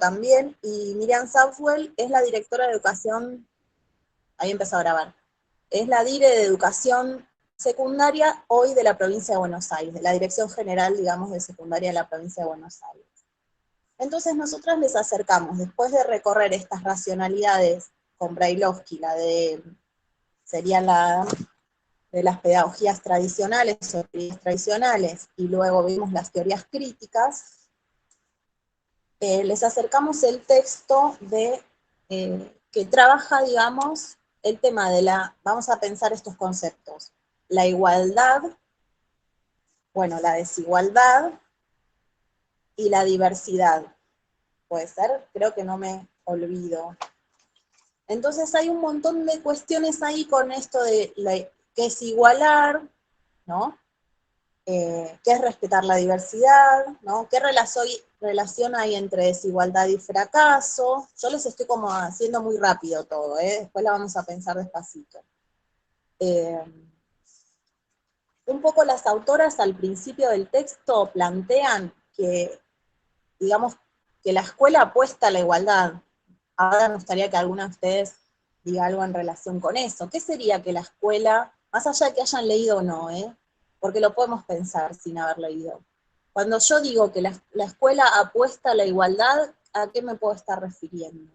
también, y Miriam Southwell es la directora de educación, ahí empezó a grabar, es la dire de educación secundaria hoy de la provincia de Buenos Aires, de la Dirección General, digamos, de Secundaria de la provincia de Buenos Aires. Entonces nosotras les acercamos, después de recorrer estas racionalidades con Brailovsky, sería la de las pedagogías tradicionales o teorías tradicionales, y luego vimos las teorías críticas, les acercamos el texto que trabaja, digamos, el tema de vamos a pensar estos conceptos, la igualdad, bueno, la desigualdad y la diversidad. Puede ser, creo que no me olvido. Entonces hay un montón de cuestiones ahí con esto de qué es igualar, ¿no? Qué es respetar la diversidad, ¿no? ¿Qué relación hay entre desigualdad y fracaso? Yo les estoy como haciendo muy rápido todo, después la vamos a pensar despacito. Un poco las autoras al principio del texto plantean que, digamos, que la escuela apuesta a la igualdad. Ahora me gustaría que alguna de ustedes diga algo en relación con eso. ¿Qué sería que la escuela, más allá de que hayan leído o no, porque lo podemos pensar sin haber leído? Cuando yo digo que la escuela apuesta a la igualdad, ¿a qué me puedo estar refiriendo?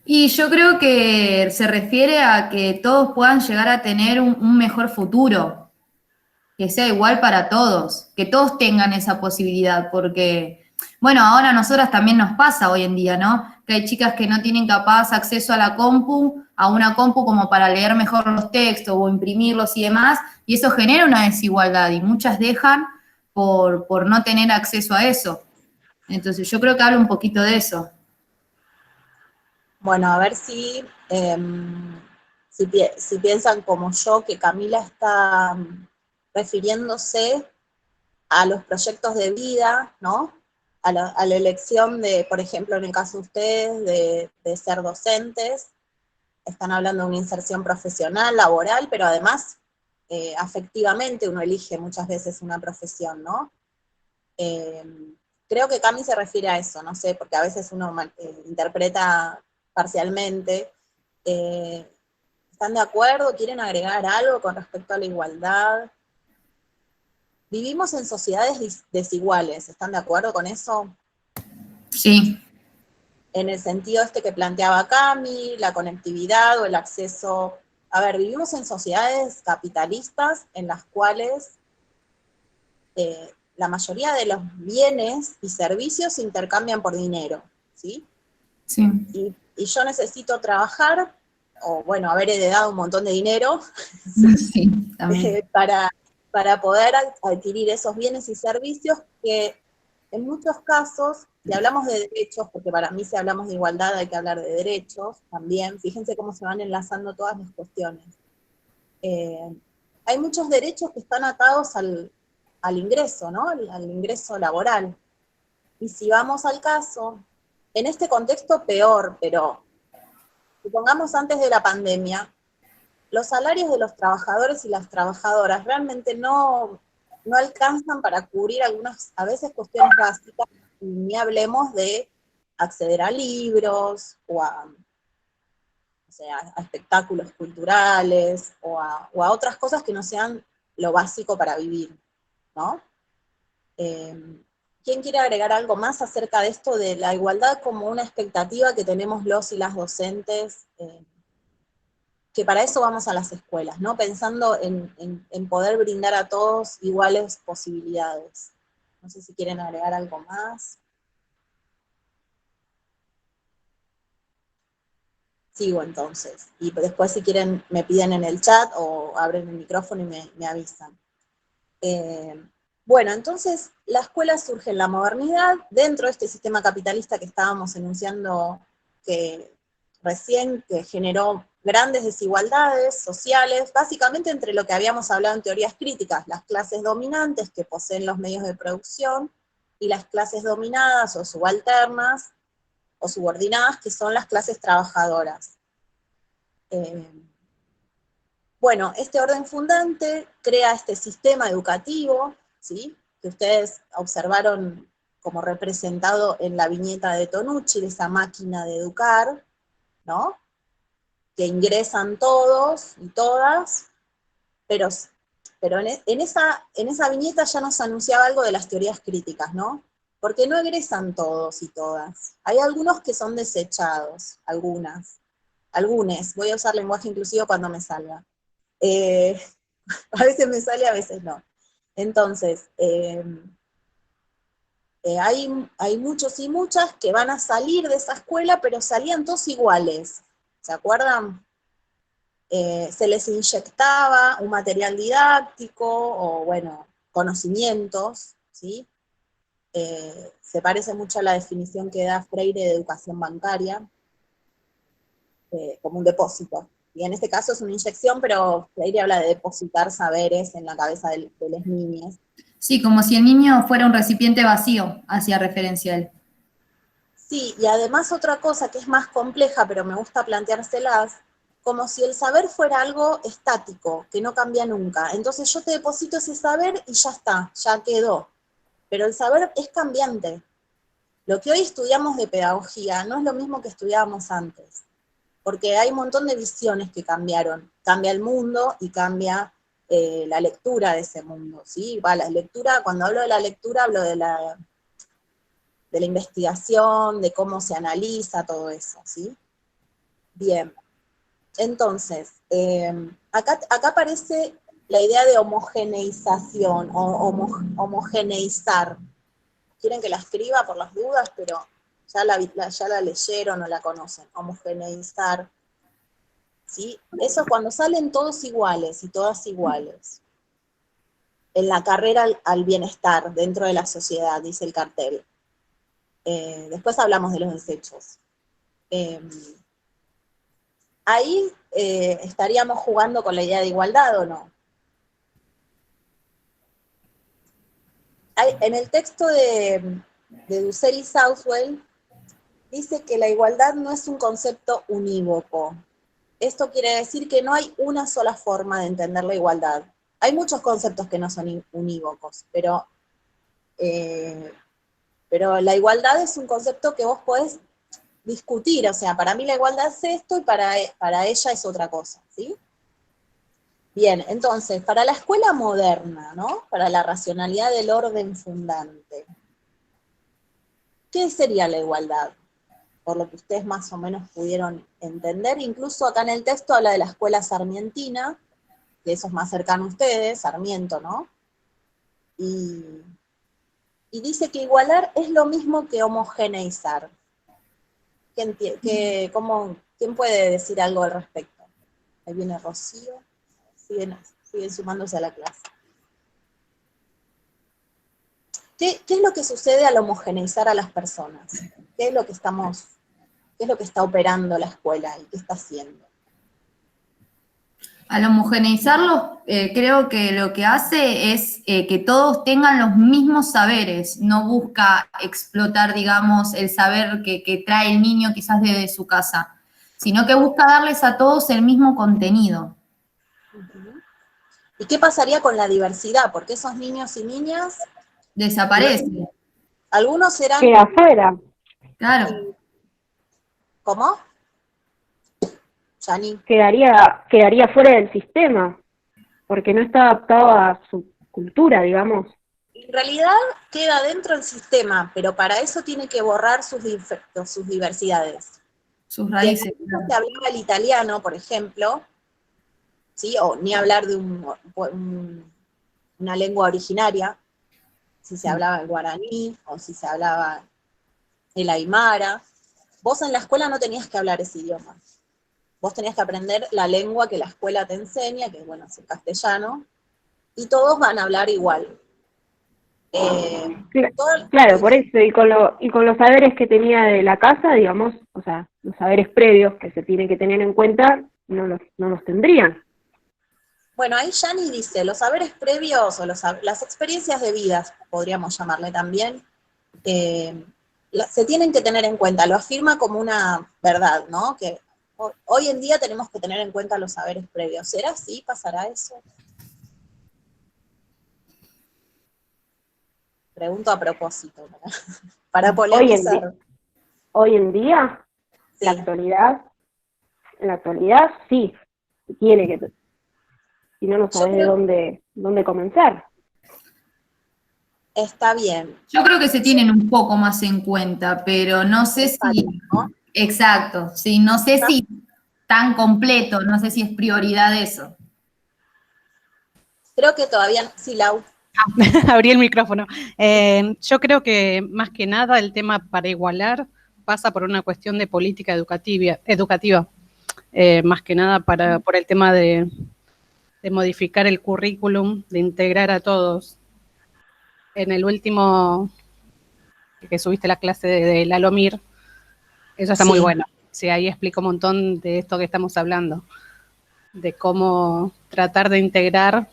Y yo creo que se refiere a que todos puedan llegar a tener un mejor futuro, que sea igual para todos, que todos tengan esa posibilidad, porque, bueno, ahora a nosotras también nos pasa hoy en día, ¿no? Que hay chicas que no tienen capaz acceso a la compu, a una compu como para leer mejor los textos o imprimirlos y demás, y eso genera una desigualdad, y muchas dejan por no tener acceso a eso. Entonces yo creo que habla un poquito de eso. Bueno, a ver si piensan como yo, que Camila está refiriéndose a los proyectos de vida, ¿no? A la elección de, por ejemplo, en el caso de ustedes, de ser docentes, están hablando de una inserción profesional, laboral, pero además, afectivamente uno elige muchas veces una profesión, ¿no? Eh, Creo que Cami se refiere a eso, no sé, porque a veces uno interpreta parcialmente. Eh, ¿Están de acuerdo? ¿Quieren agregar algo con respecto a la igualdad? Vivimos en sociedades desiguales, ¿están de acuerdo con eso? Sí. En el sentido que planteaba Cami, la conectividad o el acceso. A ver, vivimos en sociedades capitalistas en las cuales la mayoría de los bienes y servicios se intercambian por dinero, ¿sí? Sí. Y yo necesito trabajar, o bueno, haber heredado un montón de dinero, ¿sí? Sí, también. Para poder adquirir esos bienes y servicios que en muchos casos, si hablamos de derechos, porque para mí si hablamos de igualdad hay que hablar de derechos también, fíjense cómo se van enlazando todas las cuestiones. Eh, Hay muchos derechos que están atados al ingreso, ¿no? Al ingreso laboral. Y si vamos al caso, en este contexto peor, pero supongamos antes de la pandemia, los salarios de los trabajadores y las trabajadoras realmente no alcanzan para cubrir algunas, a veces, cuestiones básicas, y ni hablemos de acceder a libros, o sea, a espectáculos culturales, o a otras cosas que no sean lo básico para vivir, ¿no? ¿Quién quiere agregar algo más acerca de esto de la igualdad como una expectativa que tenemos los y las docentes? Que para eso vamos a las escuelas, ¿no? Pensando en poder brindar a todos iguales posibilidades. No sé si quieren agregar algo más. Sigo entonces. Y después si quieren me piden en el chat o abren el micrófono y me avisan. Eh, bueno, entonces la escuela surge en la modernidad, dentro de este sistema capitalista que estábamos enunciando que recién, que generó grandes desigualdades sociales, básicamente entre lo que habíamos hablado en teorías críticas, las clases dominantes que poseen los medios de producción, y las clases dominadas o subalternas o subordinadas, que son las clases trabajadoras. Eh, Bueno, este orden fundante crea este sistema educativo, ¿sí? Que ustedes observaron como representado en la viñeta de Tonucci, de esa máquina de educar, ¿no? Que ingresan todos y todas, pero en esa viñeta ya nos anunciaba algo de las teorías críticas, ¿no? Porque no egresan todos y todas. Hay algunos que son desechados, algunos. Voy a usar lenguaje inclusivo cuando me salga. A veces me sale, a veces no. Entonces, hay muchos y muchas que van a salir de esa escuela, pero salían todos iguales. ¿Se acuerdan? Se les inyectaba un material didáctico o, bueno, conocimientos, ¿sí? Se parece mucho a la definición que da Freire de educación bancaria, como un depósito. Y en este caso es una inyección, pero Freire habla de depositar saberes en la cabeza de las niñas. Sí, como si el niño fuera un recipiente vacío, hacía referencia a él. Sí, y además otra cosa que es más compleja, pero me gusta planteárselas, como si el saber fuera algo estático, que no cambia nunca. Entonces yo te deposito ese saber y ya está, ya quedó. Pero el saber es cambiante. Lo que hoy estudiamos de pedagogía no es lo mismo que estudiábamos antes, porque hay un montón de visiones que cambiaron. Cambia el mundo y cambia la lectura de ese mundo, ¿sí? La lectura, cuando hablo de la lectura, hablo de la investigación, de cómo se analiza todo eso, ¿sí? Bien, entonces, acá aparece la idea de homogeneización, o homogeneizar. Quieren que la escriba por las dudas, pero ya la leyeron o la conocen. Homogeneizar, ¿sí? Eso es cuando salen todos iguales y todas iguales. En la carrera al bienestar dentro de la sociedad, dice el cartel. Después hablamos de los desechos. Ahí estaríamos jugando con la idea de igualdad, ¿o no? En el texto de Dussel y Southwell dice que la igualdad no es un concepto unívoco. Esto quiere decir que no hay una sola forma de entender la igualdad. Hay muchos conceptos que no son unívocos, pero la igualdad es un concepto que vos podés discutir, o sea, para mí la igualdad es esto y para ella es otra cosa, ¿sí? Bien, entonces, para la escuela moderna, ¿no? Para la racionalidad del orden fundante, ¿qué sería la igualdad? Por lo que ustedes más o menos pudieron entender, incluso acá en el texto habla de la escuela sarmientina, que eso es más cercano a ustedes, Sarmiento, ¿no? Y dice que igualar es lo mismo que homogeneizar. ¿Quién puede decir algo al respecto? Ahí viene Rocío, siguen sumándose a la clase. ¿Qué es lo que sucede al homogeneizar a las personas? ¿Qué es lo que está operando la escuela y qué está haciendo? Al homogeneizarlos, creo que lo que hace es que todos tengan los mismos saberes, no busca explotar, digamos, el saber que trae el niño quizás desde su casa, sino que busca darles a todos el mismo contenido. ¿Y qué pasaría con la diversidad? Porque esos niños y niñas... Desaparece. Algunos serán... Queda afuera. Claro. ¿Cómo? Yani. Quedaría fuera del sistema, porque no está adaptado a su cultura, digamos. En realidad queda dentro del sistema, pero para eso tiene que borrar sus diversidades. Sus raíces. Si se hablaba el italiano, por ejemplo, ¿sí? O ni hablar de una lengua originaria, si se hablaba el guaraní, o si se hablaba el aymara, vos en la escuela no tenías que hablar ese idioma. Vos tenías que aprender la lengua que la escuela te enseña, que bueno, es el castellano, y todos van a hablar igual. Claro, por eso, y con los saberes que tenía de la casa, digamos, o sea, los saberes previos que se tienen que tener en cuenta, no los tendrían. Bueno, ahí Yani dice, los saberes previos, o las experiencias de vida, podríamos llamarle también, se tienen que tener en cuenta, lo afirma como una verdad, ¿no? Que Hoy en día tenemos que tener en cuenta los saberes previos. ¿Será así? ¿Pasará eso? Pregunto a propósito, para Hoy en, polemizar. hoy en día, Sí, en la actualidad sí, tiene que, si no, no yo sabes de creo dónde comenzar. que está bien. Yo creo que se Yo, tienen un poco más en cuenta, pero no sé me falta, si, ¿no? exacto, sí, no sé si tan completo, no sé si es prioridad eso. Creo que todavía, sí, Lau. Abrí el micrófono. Yo creo que más que nada el tema para igualar pasa por una cuestión de política educativa, más que nada por el tema de modificar el currículum, de integrar a todos. En el último que subiste la clase de Lalomir, eso está muy Sí, bueno. Sí, ahí explica un montón de esto que estamos hablando, de cómo tratar de integrar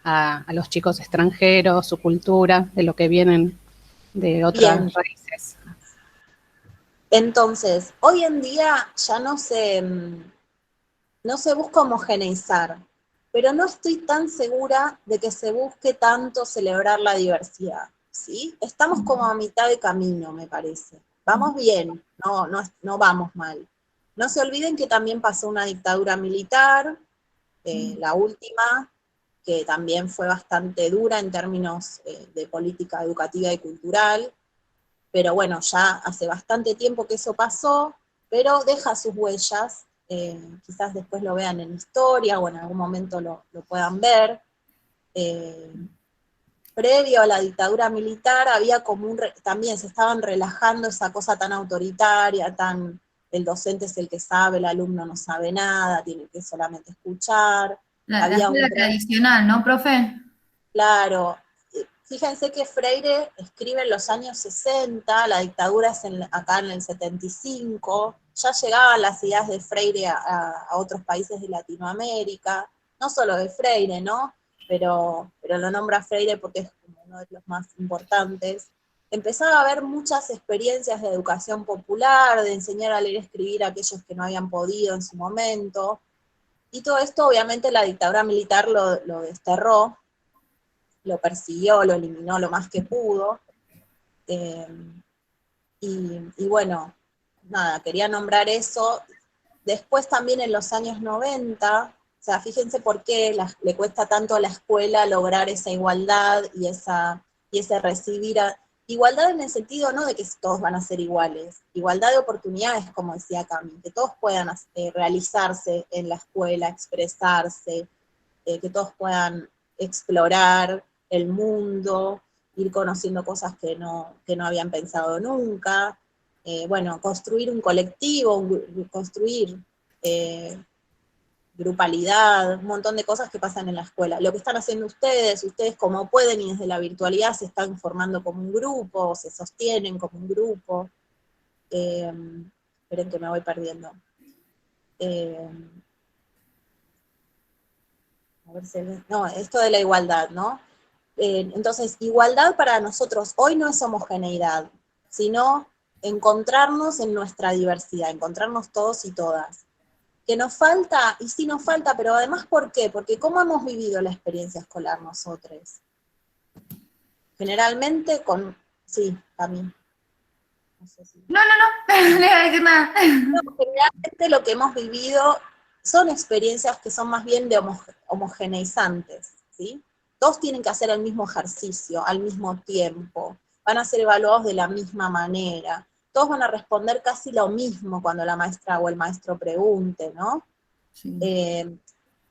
a los chicos extranjeros, su cultura, de lo que vienen de otras bien. raíces. Entonces, hoy en día ya no se busca homogeneizar, pero no estoy tan segura de que se busque tanto celebrar la diversidad, ¿sí? Estamos como a mitad de camino, me parece. Vamos bien, no vamos mal. No se olviden que también pasó una dictadura militar, la última, que también fue bastante dura en términos de política educativa y cultural, pero bueno, ya hace bastante tiempo que eso pasó, pero deja sus huellas, quizás después lo vean en historia o en algún momento lo puedan ver. Eh, Previo a la dictadura militar había como también se estaban relajando esa cosa tan autoritaria, el docente es el que sabe, el alumno no sabe nada, tiene que solamente escuchar. La Había escuela tradicional, ¿no, profe? claro, fíjense que Freire escribe en los años 60, la dictadura es acá en el 75, ya llegaban las ideas de Freire a otros países de Latinoamérica, no solo de Freire, ¿no? Pero lo nombra Freire porque es como uno de los más importantes. Empezaba a haber muchas experiencias de educación popular, de enseñar a leer y escribir a aquellos que no habían podido en su momento, y todo esto obviamente la dictadura militar lo desterró, lo persiguió, lo eliminó lo más que pudo. Eh, y bueno, nada, quería nombrar eso. Después también en los años 90, o sea, fíjense por qué le cuesta tanto a la escuela lograr esa igualdad y ese recibir. Igualdad en el sentido no de que todos van a ser iguales, igualdad de oportunidades, como decía Cami, que todos puedan realizarse en la escuela, expresarse, que todos puedan explorar el mundo, ir conociendo cosas que no habían pensado nunca, bueno, construir un colectivo, construir grupalidad, un montón de cosas que pasan en la escuela. Lo que están haciendo ustedes como pueden y desde la virtualidad se están formando como un grupo, se sostienen como un grupo. Esperen que me voy perdiendo. A ver si, no, esto de la igualdad, ¿no? Entonces, igualdad para nosotros hoy no es homogeneidad, sino encontrarnos en nuestra diversidad, encontrarnos todos y todas. Que nos falta, y sí nos falta, pero además, ¿por qué? Porque ¿cómo hemos vivido la experiencia escolar nosotros? Generalmente sí, a mí. No sé si. No, no le voy a decir nada. No, generalmente lo que hemos vivido son experiencias que son más bien de homogeneizantes, ¿sí? Todos tienen que hacer el mismo ejercicio al mismo tiempo, van a ser evaluados de la misma manera, todos van a responder casi lo mismo cuando la maestra o el maestro pregunte, ¿no? Sí.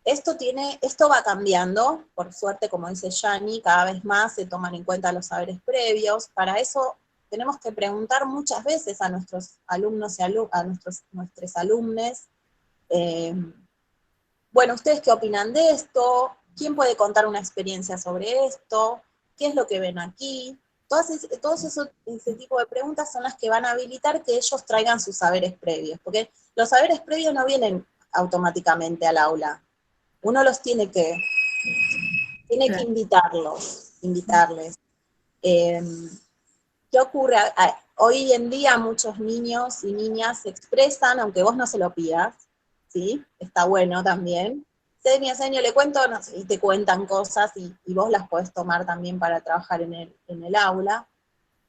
Esto va cambiando, por suerte, como dice Yani, cada vez más se toman en cuenta los saberes previos. Para eso tenemos que preguntar muchas veces a nuestros alumnos y a nuestros alumnos, bueno, ¿ustedes qué opinan de esto? ¿Quién puede contar una experiencia sobre esto? ¿Qué es lo que ven aquí? Todos ese tipo de preguntas son las que van a habilitar que ellos traigan sus saberes previos, porque los saberes previos no vienen automáticamente al aula. Uno los tiene que invitarles. ¿Qué ocurre? Hoy en día muchos niños y niñas se expresan, aunque vos no se lo pidas, ¿sí? Está bueno también. Seño, le cuento, no sé, y te cuentan cosas y vos las podés tomar también para trabajar en el aula.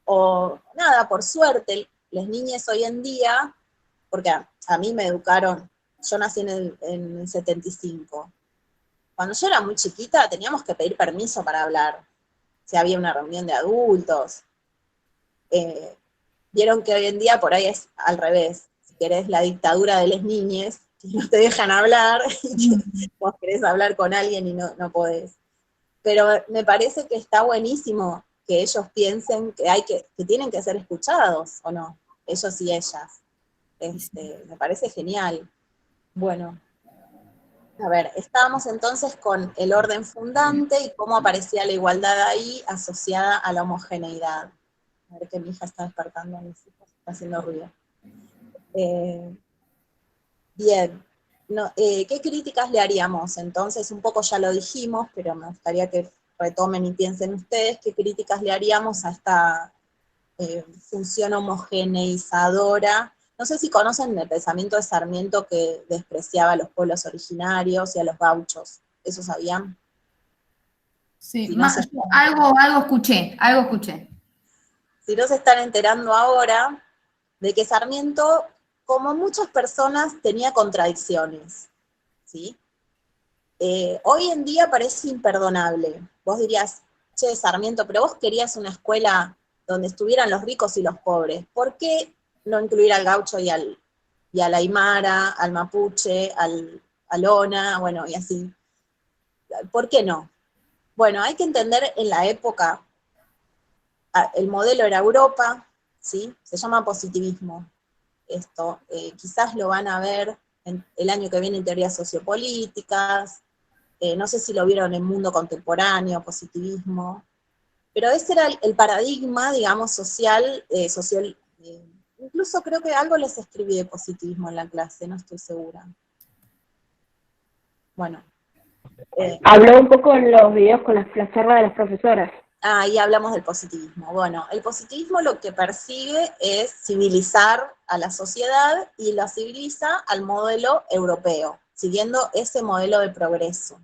O nada, por suerte, las niñas hoy en día, porque a mí me educaron, yo nací en el 75. Cuando yo era muy chiquita teníamos que pedir permiso para hablar, si había una reunión de adultos. Eh, Vieron que hoy en día por ahí es al revés. Si querés la dictadura de las niñas, que no te dejan hablar, y que vos querés hablar con alguien y no podés. Pero me parece que está buenísimo que ellos piensen que tienen que ser escuchados, ¿o no? Ellos y ellas. Me parece genial. Bueno, a ver, estábamos entonces con el orden fundante y cómo aparecía la igualdad ahí asociada a la homogeneidad. A ver que mi hija está despertando a mis hijos, está haciendo ruido. Bien, no, ¿qué críticas le haríamos? Entonces, un poco ya lo dijimos, pero me gustaría que retomen y piensen ustedes qué críticas le haríamos a esta función homogeneizadora. No sé si conocen el pensamiento de Sarmiento que despreciaba a los pueblos originarios y a los gauchos. ¿Eso sabían? Sí, Si no se, algo escuché, algo escuché. si no se están enterando ahora de que Sarmiento, como muchas personas, tenía contradicciones, ¿sí? Hoy en día parece imperdonable. Vos dirías, che, Sarmiento, pero vos querías una escuela donde estuvieran los ricos y los pobres. ¿Por qué no incluir al gaucho y al aymara, al mapuche, al ona, bueno, y así? ¿Por qué no? Bueno, hay que entender en la época, el modelo era Europa, ¿sí? Se llama positivismo. Esto, quizás lo van a ver el año que viene en teorías sociopolíticas, no sé si lo vieron en Mundo Contemporáneo, positivismo, pero ese era el paradigma, digamos, social, incluso creo que algo les escribí de positivismo en la clase, no estoy segura. Bueno. Habló un poco en los videos con las charlas de las profesoras. Ahí hablamos del positivismo. Bueno, el positivismo lo que persigue es civilizar a la sociedad y la civiliza al modelo europeo, siguiendo ese modelo de progreso.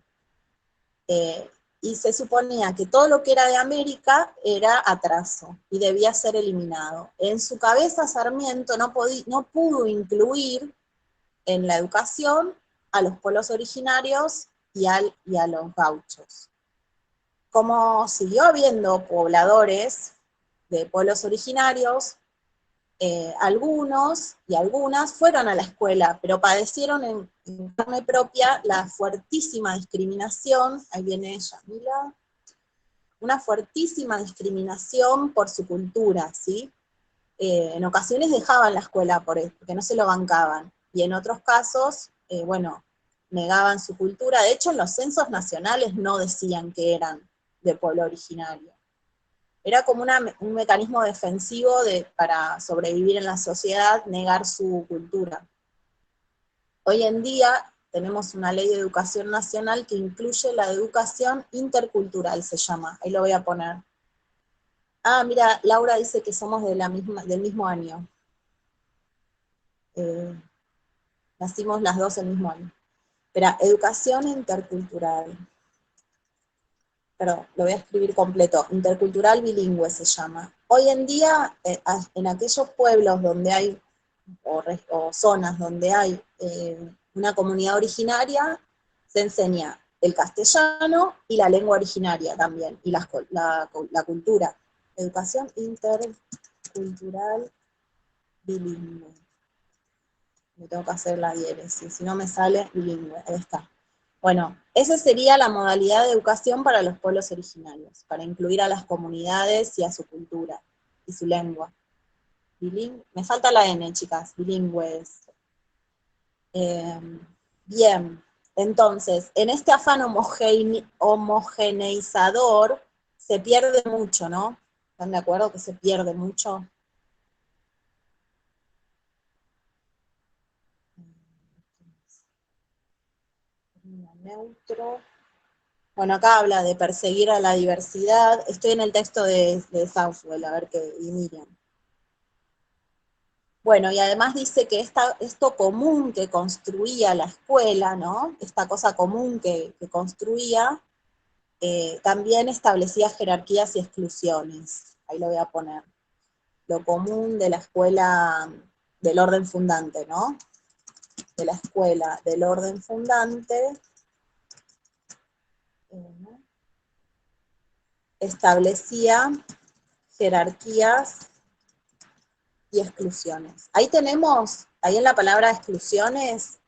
Y se suponía que todo lo que era de América era atraso y debía ser eliminado. En su cabeza Sarmiento no pudo incluir en la educación a los pueblos originarios y a los gauchos. Como siguió habiendo pobladores de pueblos originarios, algunos y algunas fueron a la escuela, pero padecieron en carne propia la fuertísima discriminación, ahí viene Yamila, una fuertísima discriminación por su cultura, ¿sí? En ocasiones dejaban la escuela porque no se lo bancaban, y en otros casos, bueno, negaban su cultura. De hecho, en los censos nacionales no decían que eran de pueblo originario. Era como un mecanismo defensivo para sobrevivir en la sociedad, negar su cultura. Hoy en día tenemos una ley de educación nacional que incluye la educación intercultural, se llama, ahí lo voy a poner. Ah, mira, Laura dice que somos del mismo año. Nacimos las dos el mismo año. Espera, educación intercultural. Perdón, lo voy a escribir completo. Intercultural bilingüe se llama. Hoy en día, en aquellos pueblos donde hay, o zonas donde hay una comunidad originaria, se enseña el castellano y la lengua originaria también, y la cultura. Educación intercultural bilingüe. Me tengo que hacer la diéresis, si no me sale bilingüe, ahí está. Bueno, esa sería la modalidad de educación para los pueblos originarios, para incluir a las comunidades y a su cultura y su lengua. Me falta la N, chicas, bilingües. Bien, entonces, en este afán homogeneizador se pierde mucho, ¿no? ¿Están de acuerdo que se pierde mucho? Neutro. Bueno, acá habla de perseguir a la diversidad. Estoy en el texto de Southwell, a ver qué, y Miriam. Bueno, y además dice que esto común que construía la escuela, ¿no? Esta cosa común que construía, también establecía jerarquías y exclusiones. Ahí lo voy a poner. Lo común de la escuela del orden fundante, ¿no? De la escuela del orden fundante, establecía jerarquías y exclusiones. Ahí tenemos, ahí en la palabra exclusiones,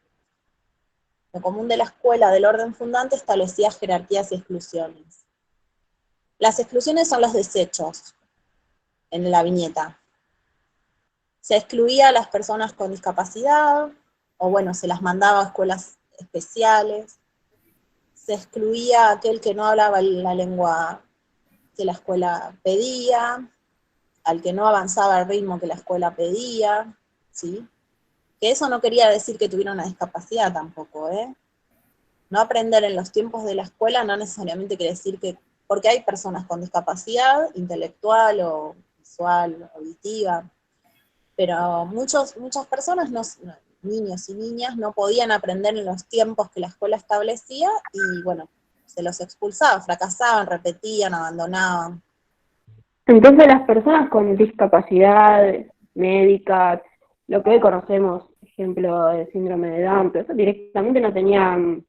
lo común de la escuela del orden fundante establecía jerarquías y exclusiones. Las exclusiones son los desechos, en la viñeta. Se excluía a las personas con discapacidad, o bueno, se las mandaba a escuelas especiales. Se excluía a aquel que no hablaba la lengua que la escuela pedía, al que no avanzaba al ritmo que la escuela pedía, ¿sí? Que eso no quería decir que tuviera una discapacidad tampoco, ¿eh? No aprender en los tiempos de la escuela no necesariamente quiere decir que, porque hay personas con discapacidad intelectual o visual, auditiva, pero muchas personas, niños y niñas, no podían aprender en los tiempos que la escuela establecía y bueno, se los expulsaba, fracasaban, repetían, abandonaban. Entonces las personas con discapacidad médica, lo que hoy conocemos, ejemplo de síndrome de Down, pero eso directamente no tenían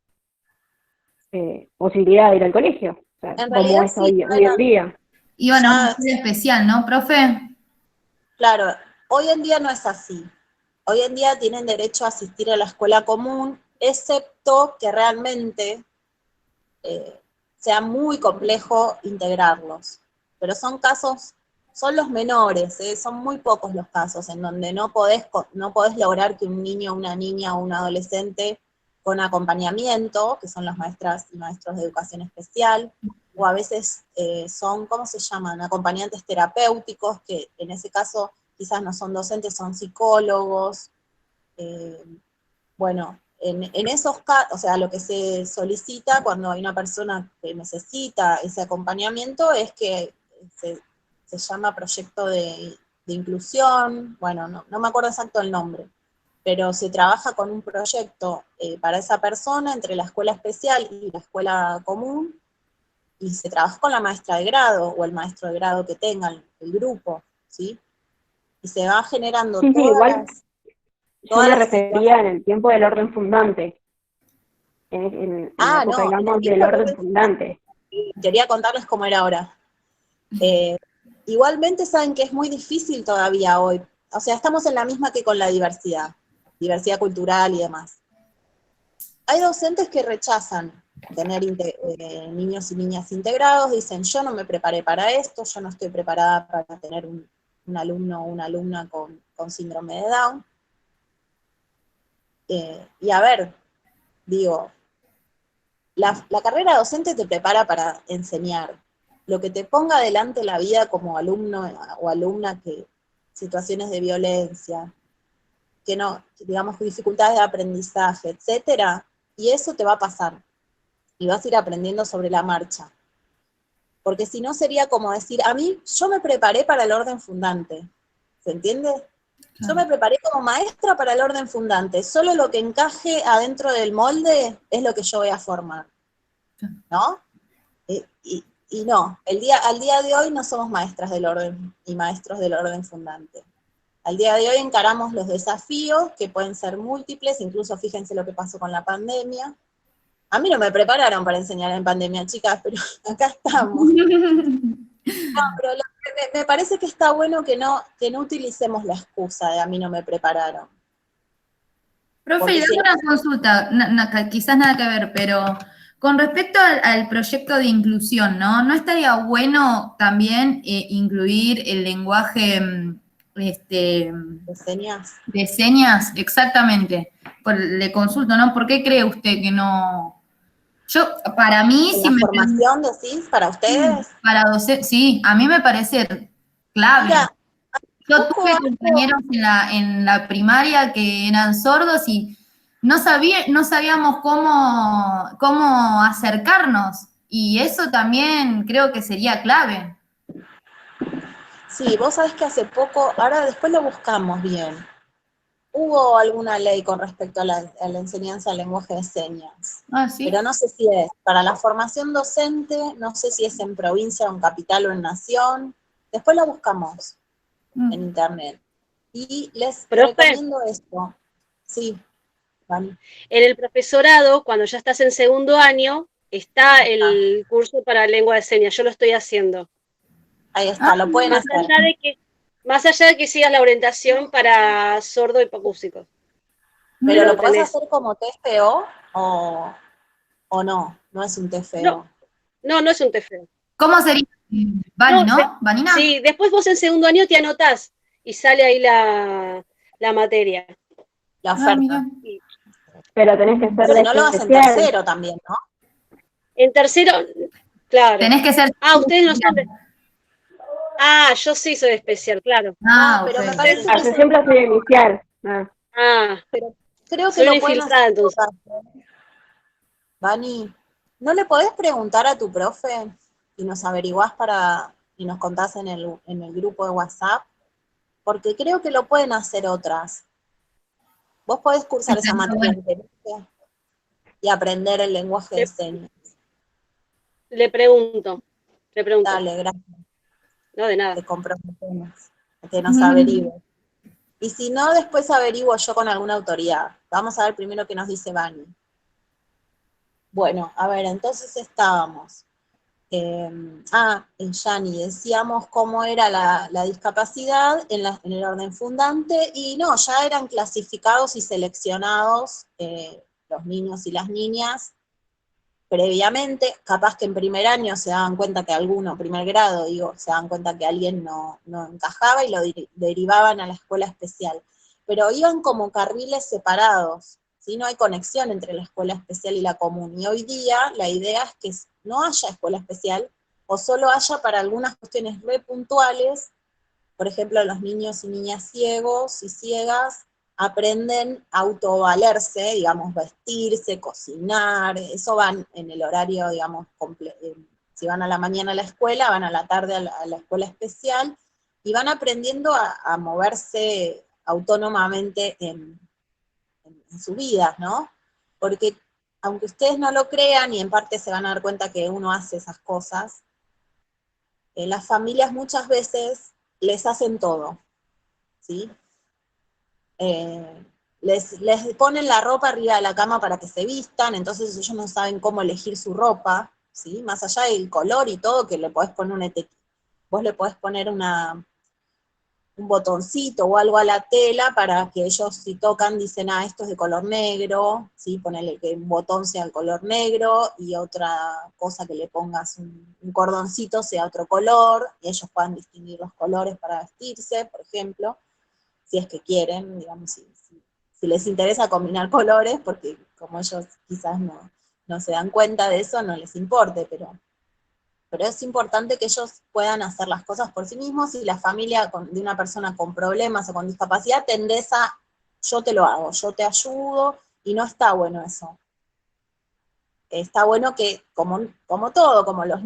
posibilidad de ir al colegio, o sea, En como realidad es sí, hoy en día. Iban a una ya, escuela especial, ¿no, profe? claro, hoy en día no es así. Hoy en día tienen derecho a asistir a la escuela común, excepto que realmente sea muy complejo integrarlos. Pero son casos, son los menores, son muy pocos los casos en donde no podés lograr que un niño, una niña o un adolescente con acompañamiento, que son las maestras y maestros de educación especial, o a veces son, ¿cómo se llaman? Acompañantes terapéuticos, que en ese caso quizás no son docentes, son psicólogos. Bueno, en esos casos, o sea, lo que se solicita cuando hay una persona que necesita ese acompañamiento es que se llama proyecto de inclusión, bueno, no me acuerdo exacto el nombre, pero se trabaja con un proyecto para esa persona entre la escuela especial y la escuela común, y se trabaja con la maestra de grado o el maestro de grado que tenga el grupo, ¿sí? Y se va generando Sí, igual yo todas me las refería en situaciones. el tiempo del orden fundante, en la época, No, en el digamos, del tiempo del orden orden fundante. quería contarles cómo era ahora. Igualmente saben que es muy difícil todavía hoy. O sea, estamos en la misma que con la diversidad cultural y demás. Hay docentes que rechazan tener niños y niñas integrados, dicen, yo no me preparé para esto, yo no estoy preparada para tener un alumno o una alumna con síndrome de Down. Y a ver, digo, la carrera docente te prepara para enseñar. Lo que te ponga adelante la vida como alumno o alumna, que situaciones de violencia, que no, digamos, dificultades de aprendizaje, etcétera, y eso te va a pasar. Y vas a ir aprendiendo sobre la marcha. Porque si no sería como decir, yo me preparé para el orden fundante. ¿Se entiende? Yo me preparé como maestra para el orden fundante. Solo lo que encaje adentro del molde es lo que yo voy a formar. ¿No? Y no, al día de hoy no somos maestras del orden y maestros del orden fundante. Al día de hoy encaramos los desafíos, que pueden ser múltiples, incluso fíjense lo que pasó con la pandemia. A mí no me prepararon para enseñar en pandemia, chicas, pero acá estamos. No, pero me parece que está bueno que no utilicemos la excusa de a mí no me prepararon. Profe, y Porque si dame una consulta, quizás nada que ver, pero con respecto al proyecto de inclusión, ¿no? ¿No estaría bueno también incluir el lenguaje enseñas, de señas? Exactamente. Le consulto, ¿no? ¿Por qué cree usted que no? Yo, para mí, en si la me formación decís, para ustedes, para docente, sí, a mí me parece clave. mira, Yo poco tuve algo, compañeros en la primaria que eran sordos y no sabíamos cómo acercarnos. Y eso también creo que sería clave. Sí, vos sabés que hace poco, ahora después lo buscamos bien, hubo alguna ley con respecto a la enseñanza del lenguaje de señas, Ah, sí. pero no sé si es para la formación docente, no sé si es en provincia o en capital o en nación, después lo buscamos en internet. Y les Profe, recomiendo esto. Sí, Vani. en el profesorado, cuando ya estás en segundo año, está el curso para lengua de señas, yo lo estoy haciendo. Ahí Ah, está, lo pueden Más hacer. más allá de que sigas la orientación para sordo hipacúsicos. Pero Pero lo lo podés tenés. hacer como TFO o no es un No, TFO. no es un TFE. ¿cómo sería? Vani, No, ¿no? ¿Vanina? sí, después vos en segundo año te anotás y sale ahí la materia. La Ah, mira. oferta. Y Pero tenés que ser Pero de si no lo hacen especial. tercero también, ¿no? en tercero, claro. Tenés que ser... Ah, ustedes no son de... Ah, yo sí soy especial, claro. No, Ah, ok. pero me Ustedes- parece que Ah, yo eso, siempre soy inicial. Ah. Ah, pero creo que soy una lo pueden hacer infiltrada en todo entonces. caso. Vani, ¿no le podés preguntar a tu profe y nos averiguás y nos contás en el grupo de WhatsApp? Porque creo que lo pueden hacer otras. Vos podés cursar esa Estaría materia bueno. en Tenerife y aprender el lenguaje de Le, señas. le pregunto, le pregunto. Dale, gracias, No, de te nada. comprometemos a que nos averigües. Y si no, después averiguo yo con alguna autoridad. Vamos a ver primero qué nos dice Vani. Bueno, a ver, entonces estábamos. Yani, decíamos cómo era la discapacidad en el orden fundante, y no, ya eran clasificados y seleccionados los niños y las niñas previamente, capaz que en primer año se daban cuenta que alguno, primer grado, digo, se daban cuenta que alguien no encajaba y lo derivaban a la escuela especial. Pero iban como carriles separados, ¿sí? No hay conexión entre la escuela especial y la común. Y hoy día la idea es que no haya escuela especial, o solo haya para algunas cuestiones re puntuales. Por ejemplo, los niños y niñas ciegos y ciegas aprenden a autovalerse, digamos, vestirse, cocinar, eso van en el horario, digamos, si van a la mañana a la escuela, van a la tarde a la escuela especial, y van aprendiendo a moverse autónomamente en su vida, ¿no? Porque aunque ustedes no lo crean, y en parte se van a dar cuenta que uno hace esas cosas, las familias muchas veces les hacen todo, ¿sí? Les ponen la ropa arriba de la cama para que se vistan, entonces ellos no saben cómo elegir su ropa, ¿sí? Más allá del color y todo, que le podés poner una etiqueta, vos le podés poner un botoncito o algo a la tela para que ellos, si tocan, dicen, esto es de color negro, ¿sí? Ponele que un botón sea el color negro y otra cosa que le pongas un cordoncito sea otro color, y ellos puedan distinguir los colores para vestirse, por ejemplo, si es que quieren, digamos, si les interesa combinar colores, porque como ellos quizás no se dan cuenta de eso, no les importe, pero es importante que ellos puedan hacer las cosas por sí mismos, y la familia de una persona con problemas o con discapacidad tendés a, yo te lo hago, yo te ayudo, y no está bueno eso. Está bueno que, como todo, como los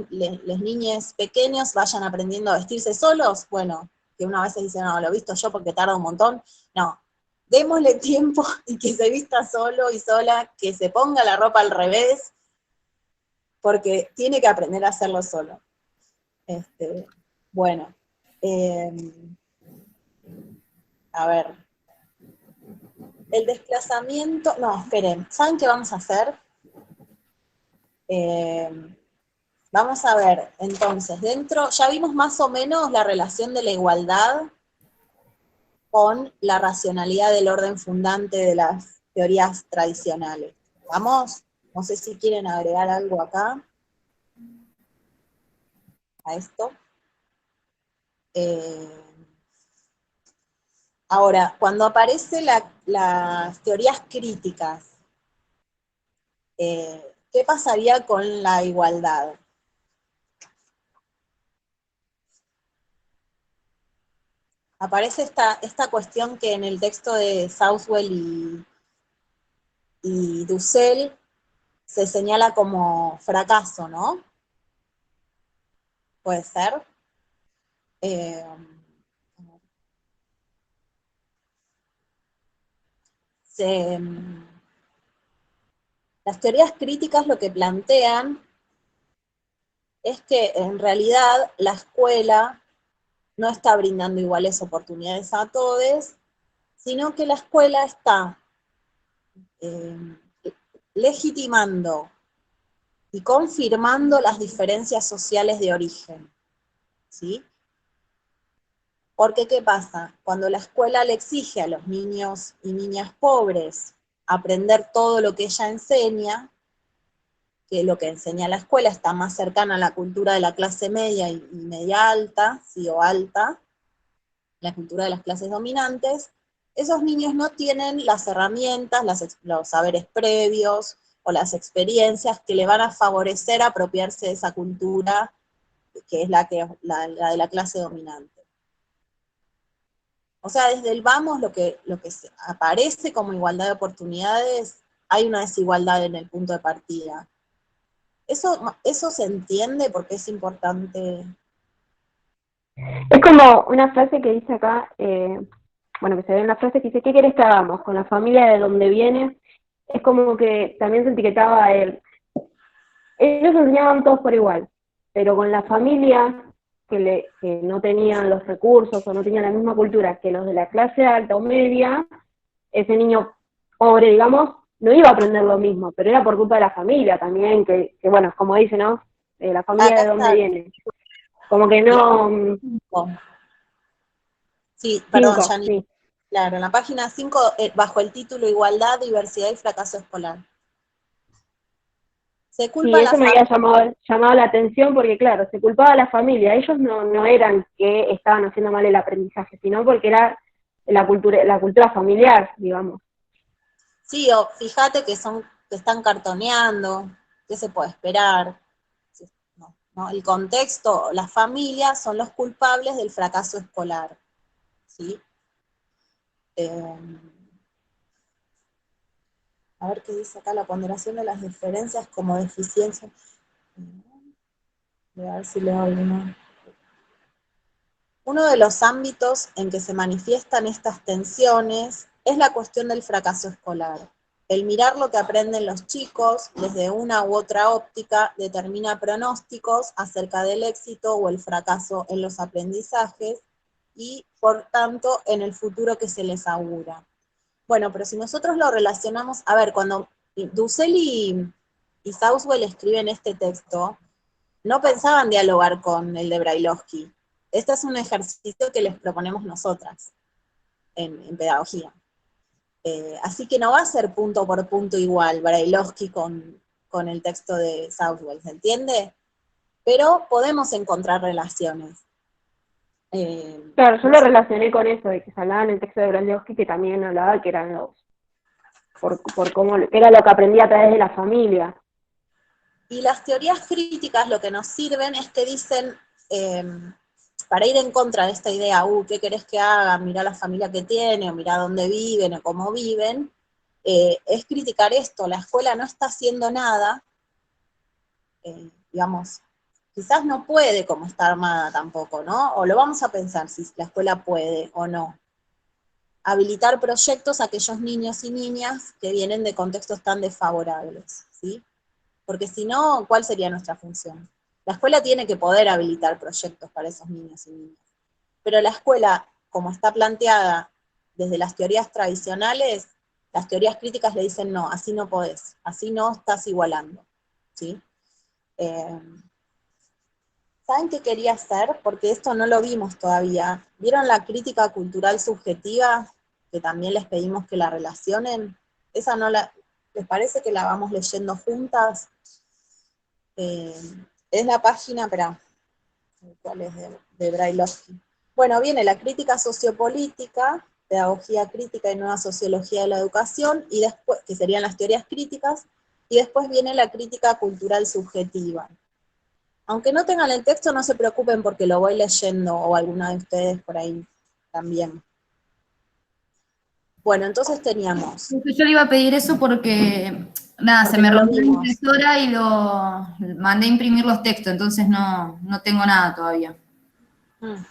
niños pequeños vayan aprendiendo a vestirse solos, bueno, que una vez dice, no, lo he visto yo porque tarda un montón, no, démosle tiempo y que se vista solo y sola, que se ponga la ropa al revés, porque tiene que aprender a hacerlo solo. Bueno, eh, a ver, el desplazamiento, no, esperen, ¿saben qué vamos a hacer? Vamos a ver, entonces, ya vimos más o menos la relación de la igualdad con la racionalidad del orden fundante de las teorías tradicionales. ¿Vamos? No sé si quieren agregar algo acá a esto. Ahora, cuando aparecen las teorías críticas, ¿qué pasaría con la igualdad? Aparece esta cuestión que en el texto de Southwell y Dussel se señala como fracaso, ¿no? puede ser. Las teorías críticas lo que plantean es que en realidad la escuela no está brindando iguales oportunidades a todos, sino que la escuela está legitimando y confirmando las diferencias sociales de origen, ¿sí? Porque, ¿qué pasa? Cuando la escuela le exige a los niños y niñas pobres aprender todo lo que ella enseña, que lo que enseña la escuela está más cercana a la cultura de la clase media y media alta, sí o alta, la cultura de las clases dominantes, esos niños no tienen las herramientas, los saberes previos o las experiencias que le van a favorecer apropiarse de esa cultura que es la de la clase dominante. O sea, desde el vamos, lo que aparece como igualdad de oportunidades, hay una desigualdad en el punto de partida. Eso se entiende porque es importante. Es como una frase que dice acá, bueno, que se ve en la frase que dice, ¿qué querés que hagamos con la familia de donde vienes? Es como que también se etiquetaba a él. Ellos enseñaban todos por igual, pero con la familia que no tenían los recursos o no tenían la misma cultura que los de la clase alta o media, ese niño pobre, digamos, no iba a aprender lo mismo, pero era por culpa de la familia también, que bueno, como dice, ¿no? La familia Acá de donde está. viene. Como que no... Sí, perdón, 5, Janine. sí. Claro, en la página 5, bajo el título Igualdad, Diversidad y Fracaso Escolar. Se culpa Sí, a la eso me familia. había llamado la atención porque, claro, se culpaba a la familia. Ellos no eran que estaban haciendo mal el aprendizaje, sino porque era la cultura familiar, digamos. Sí, o fíjate que están cartoneando, ¿qué se puede esperar? Sí, no, el contexto, las familias son los culpables del fracaso escolar, ¿sí? A ver qué dice acá, la ponderación de las diferencias como deficiencia. Voy a ver si leo alguno. Uno de los ámbitos en que se manifiestan estas tensiones es la cuestión del fracaso escolar. El mirar lo que aprenden los chicos desde una u otra óptica determina pronósticos acerca del éxito o el fracaso en los aprendizajes y, por tanto, en el futuro que se les augura. Bueno, pero si nosotros lo relacionamos, a ver, cuando Dussel y Southwell escriben este texto, no pensaban dialogar con el de Brailovsky. Este es un ejercicio que les proponemos nosotras en pedagogía. Así que no va a ser punto por punto igual Brailovsky con el texto de Southwell, ¿se entiende? Pero podemos encontrar relaciones. Claro, yo No lo sé. relacioné con eso, de que se hablaba en el texto de Brandowski, que también hablaba que eran por cómo, que era lo que aprendía a través de la familia. Y las teorías críticas lo que nos sirven es que dicen, para ir en contra de esta idea, ¿qué querés que haga? Mirá la familia que tiene, o mirá dónde viven, o cómo viven, es criticar esto, la escuela no está haciendo nada, digamos, quizás no puede como está armada tampoco, ¿no? O lo vamos a pensar si la escuela puede o no. Habilitar proyectos a aquellos niños y niñas que vienen de contextos tan desfavorables, ¿sí? Porque si no, ¿cuál sería nuestra función? La escuela tiene que poder habilitar proyectos para esos niños y niñas. Pero la escuela, como está planteada desde las teorías tradicionales, las teorías críticas le dicen, no, así no podés, así no estás igualando, ¿sí? ¿Saben qué quería hacer? Porque esto no lo vimos todavía. ¿Vieron la crítica cultural subjetiva? Que también les pedimos que la relacionen. Esa no la... ¿Les parece que la vamos leyendo juntas? Es la página, espera, ¿cuál es? De Brailovsky. Bueno, viene la crítica sociopolítica, pedagogía crítica y nueva sociología de la educación, y después, que serían las teorías críticas, y después viene la crítica cultural subjetiva. Aunque no tengan el texto, no se preocupen porque lo voy leyendo, o alguna de ustedes por ahí también. Bueno, entonces teníamos... Yo le iba a pedir eso porque Nada, se Porque me no lo rompió la vimos. impresora y lo mandé a imprimir los textos, entonces no tengo nada todavía. Mm.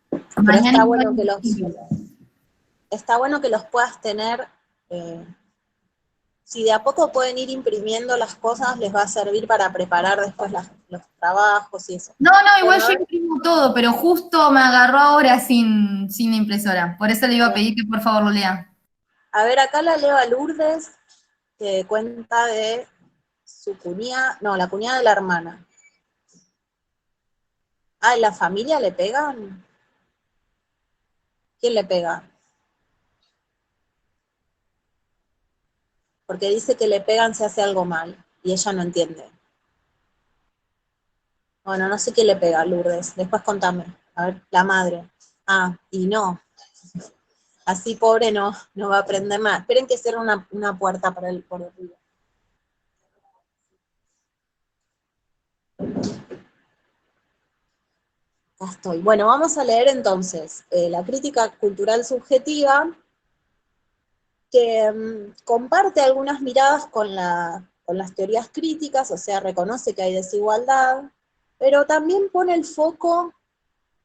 Pero Mañana igual está bueno que los puedas tener, si de a poco pueden ir imprimiendo las cosas, les va a servir para preparar después los trabajos y eso. No, igual Bueno, a yo ver, imprimo todo, pero justo me agarró ahora sin impresora. Por eso le iba a bien. pedir que por favor lo lea. A ver, acá la leo a Lourdes, que cuenta de su cuñada, no, la cuñada de la hermana. Ah, ¿en la familia le pegan? ¿Quién le pega? Porque dice que le pegan si hace algo mal, y ella no entiende. Bueno, no sé quién le pega, Lourdes, después contame. A ver, la madre. Ah, y no, así pobre no va a aprender más. Esperen que cierre una puerta por el ruido. Acá estoy. Bueno, vamos a leer entonces la crítica cultural subjetiva, que comparte algunas miradas con las teorías críticas, o sea, reconoce que hay desigualdad, pero también pone el foco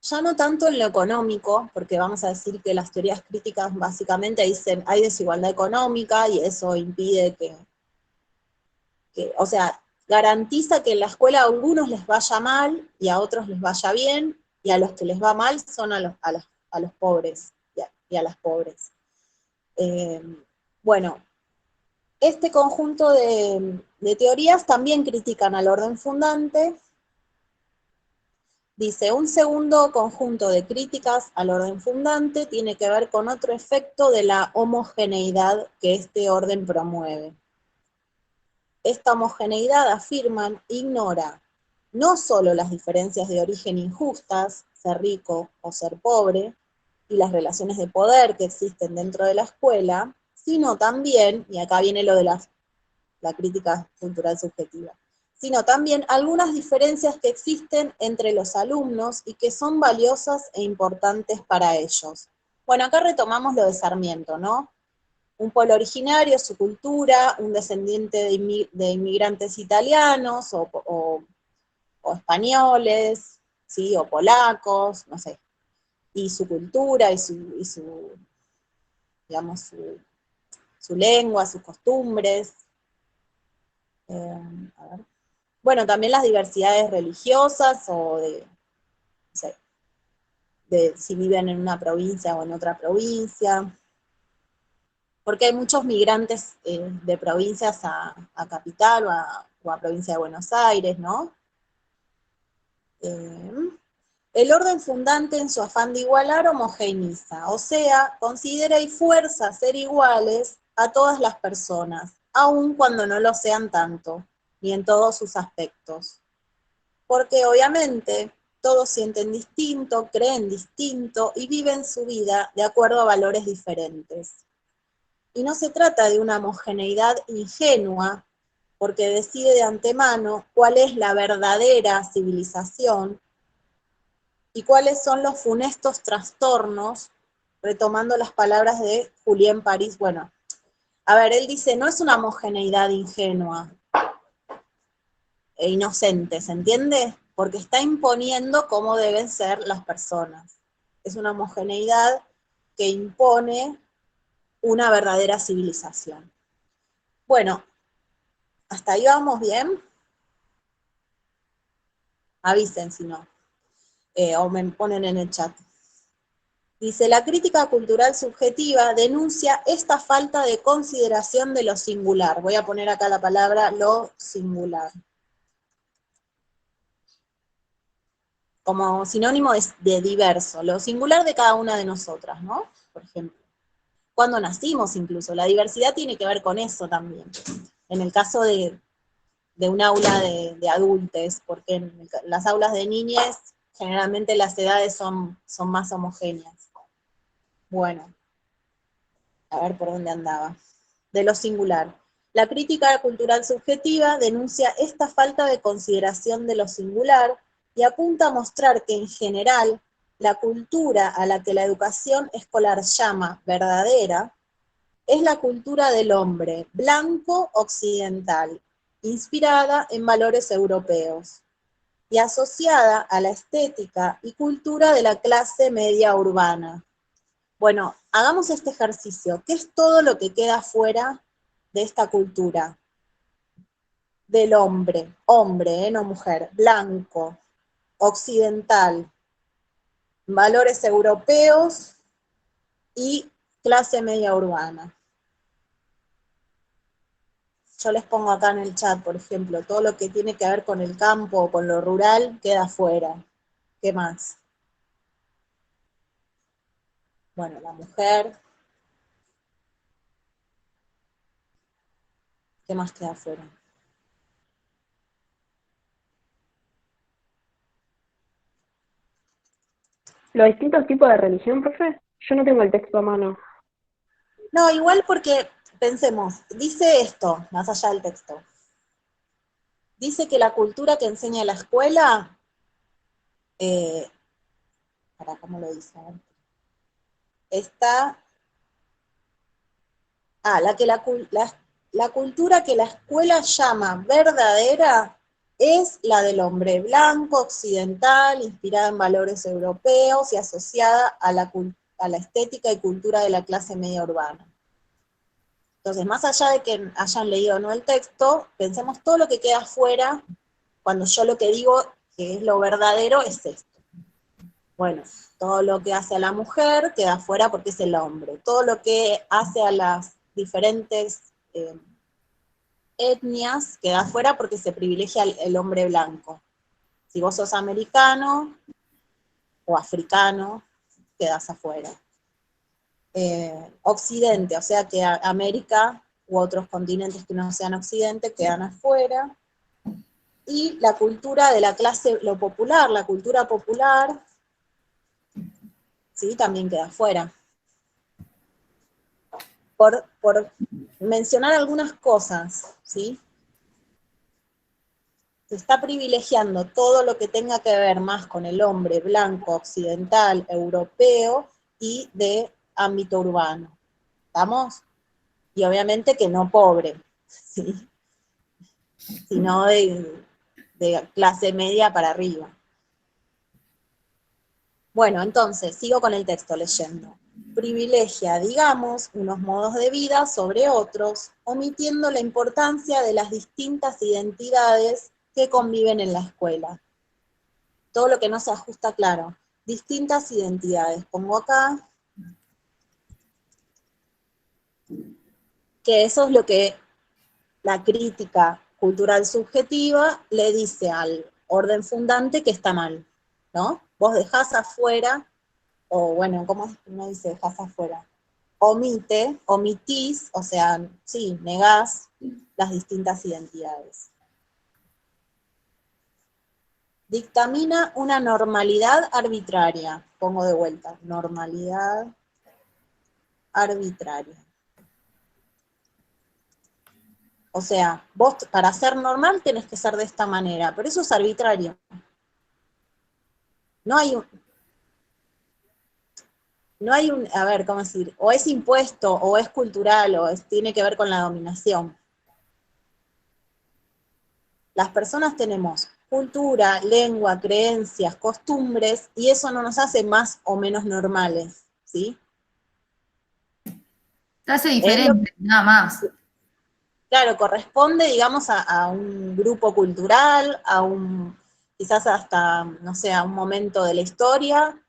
ya no tanto en lo económico, porque vamos a decir que las teorías críticas básicamente dicen hay desigualdad económica y eso impide o sea, garantiza que en la escuela a algunos les vaya mal y a otros les vaya bien, y a los que les va mal son a los pobres y a las pobres. Eh, bueno, este conjunto de teorías también critican al orden fundante. Dice, un segundo conjunto de críticas al orden fundante tiene que ver con otro efecto de la homogeneidad que este orden promueve. Esta homogeneidad, afirman, ignora no solo las diferencias de origen injustas, ser rico o ser pobre, y las relaciones de poder que existen dentro de la escuela, sino también, y acá viene lo de la crítica cultural subjetiva, sino también algunas diferencias que existen entre los alumnos y que son valiosas e importantes para ellos. Bueno, acá retomamos lo de Sarmiento, ¿no? Un pueblo originario, su cultura, un descendiente de inmigrantes italianos o españoles, ¿sí? O polacos, no sé, y su cultura y digamos, su lengua, sus costumbres. A ver. Bueno, también las diversidades religiosas o no sé, de si viven en una provincia o en otra provincia, porque hay muchos migrantes de provincias a capital o a provincia de Buenos Aires, ¿no? El orden fundante en su afán de igualar homogeneiza, o sea, considera y fuerza a ser iguales a todas las personas, aun cuando no lo sean tanto, ni en todos sus aspectos. Porque obviamente todos sienten distinto, creen distinto y viven su vida de acuerdo a valores diferentes. Y no se trata de una homogeneidad ingenua, porque decide de antemano cuál es la verdadera civilización y cuáles son los funestos trastornos, retomando las palabras de Julián París. Bueno, a ver, él dice, no es una homogeneidad ingenua e inocente, ¿se entiende? Porque está imponiendo cómo deben ser las personas. Es una homogeneidad que impone una verdadera civilización. Bueno, ¿hasta ahí vamos bien? Avisen si no, o me ponen en el chat. Dice, la crítica cultural subjetiva denuncia esta falta de consideración de lo singular. Voy a poner acá la palabra lo singular. Como sinónimo de diverso, lo singular de cada una de nosotras, ¿no? Por ejemplo. Cuando nacimos incluso, la diversidad tiene que ver con eso también. En el caso de un aula de adultos, porque en las aulas de niñez generalmente las edades son más homogéneas. Bueno, a ver por dónde andaba. De lo singular. La crítica cultural subjetiva denuncia esta falta de consideración de lo singular y apunta a mostrar que en general la cultura a la que la educación escolar llama verdadera es la cultura del hombre blanco occidental, inspirada en valores europeos y asociada a la estética y cultura de la clase media urbana. Bueno, hagamos este ejercicio. ¿Qué es todo lo que queda fuera de esta cultura? Del hombre, no mujer, blanco, occidental, valores europeos y clase media urbana. Yo les pongo acá en el chat, por ejemplo, todo lo que tiene que ver con el campo o con lo rural queda fuera. ¿Qué más? Bueno, la mujer. ¿Qué más queda fuera? Los distintos tipos de religión, profe. Yo no tengo el texto a mano. No, igual porque, pensemos, dice esto, más allá del texto. Dice que la cultura que enseña la escuela, ¿cómo lo dice? Está, la cultura que la escuela llama verdadera es la del hombre blanco, occidental, inspirada en valores europeos y asociada a la estética y cultura de la clase media urbana. Entonces, más allá de que hayan leído o no el texto, pensemos todo lo que queda afuera, cuando yo lo que digo que es lo verdadero es esto. Bueno, todo lo que hace a la mujer queda afuera porque es el hombre. Todo lo que hace a las diferentes etnias queda afuera porque se privilegia el hombre blanco. Si vos sos americano o africano, quedás afuera. Occidente, o sea que América u otros continentes que no sean Occidente quedan afuera, y la cultura de la clase, lo popular, la cultura popular, ¿sí? También queda afuera. Por mencionar algunas cosas, ¿sí? Se está privilegiando todo lo que tenga que ver más con el hombre blanco, occidental, europeo y de ámbito urbano. ¿Estamos? Y obviamente que no pobre, ¿sí? Sino de clase media para arriba. Bueno, entonces, sigo con el texto leyendo. Privilegia, digamos, unos modos de vida sobre otros, omitiendo la importancia de las distintas identidades que conviven en la escuela. Todo lo que no se ajusta, claro. Distintas identidades. Pongo acá que eso es lo que la crítica cultural subjetiva le dice al orden fundante que está mal, ¿no? Vos dejás afuera, o bueno, ¿cómo no dice dejás afuera? Omitís, o sea, sí, negás las distintas identidades. Dictamina una normalidad arbitraria. Pongo de vuelta, normalidad arbitraria. O sea, vos para ser normal tenés que ser de esta manera, pero eso es arbitrario. No hay un, a ver, ¿cómo decir? O es impuesto, o es cultural, tiene que ver con la dominación. Las personas tenemos cultura, lengua, creencias, costumbres, y eso no nos hace más o menos normales, ¿sí? Se hace diferente, nada más. Claro, corresponde, digamos, a un grupo cultural, quizás hasta, no sé, a un momento de la historia.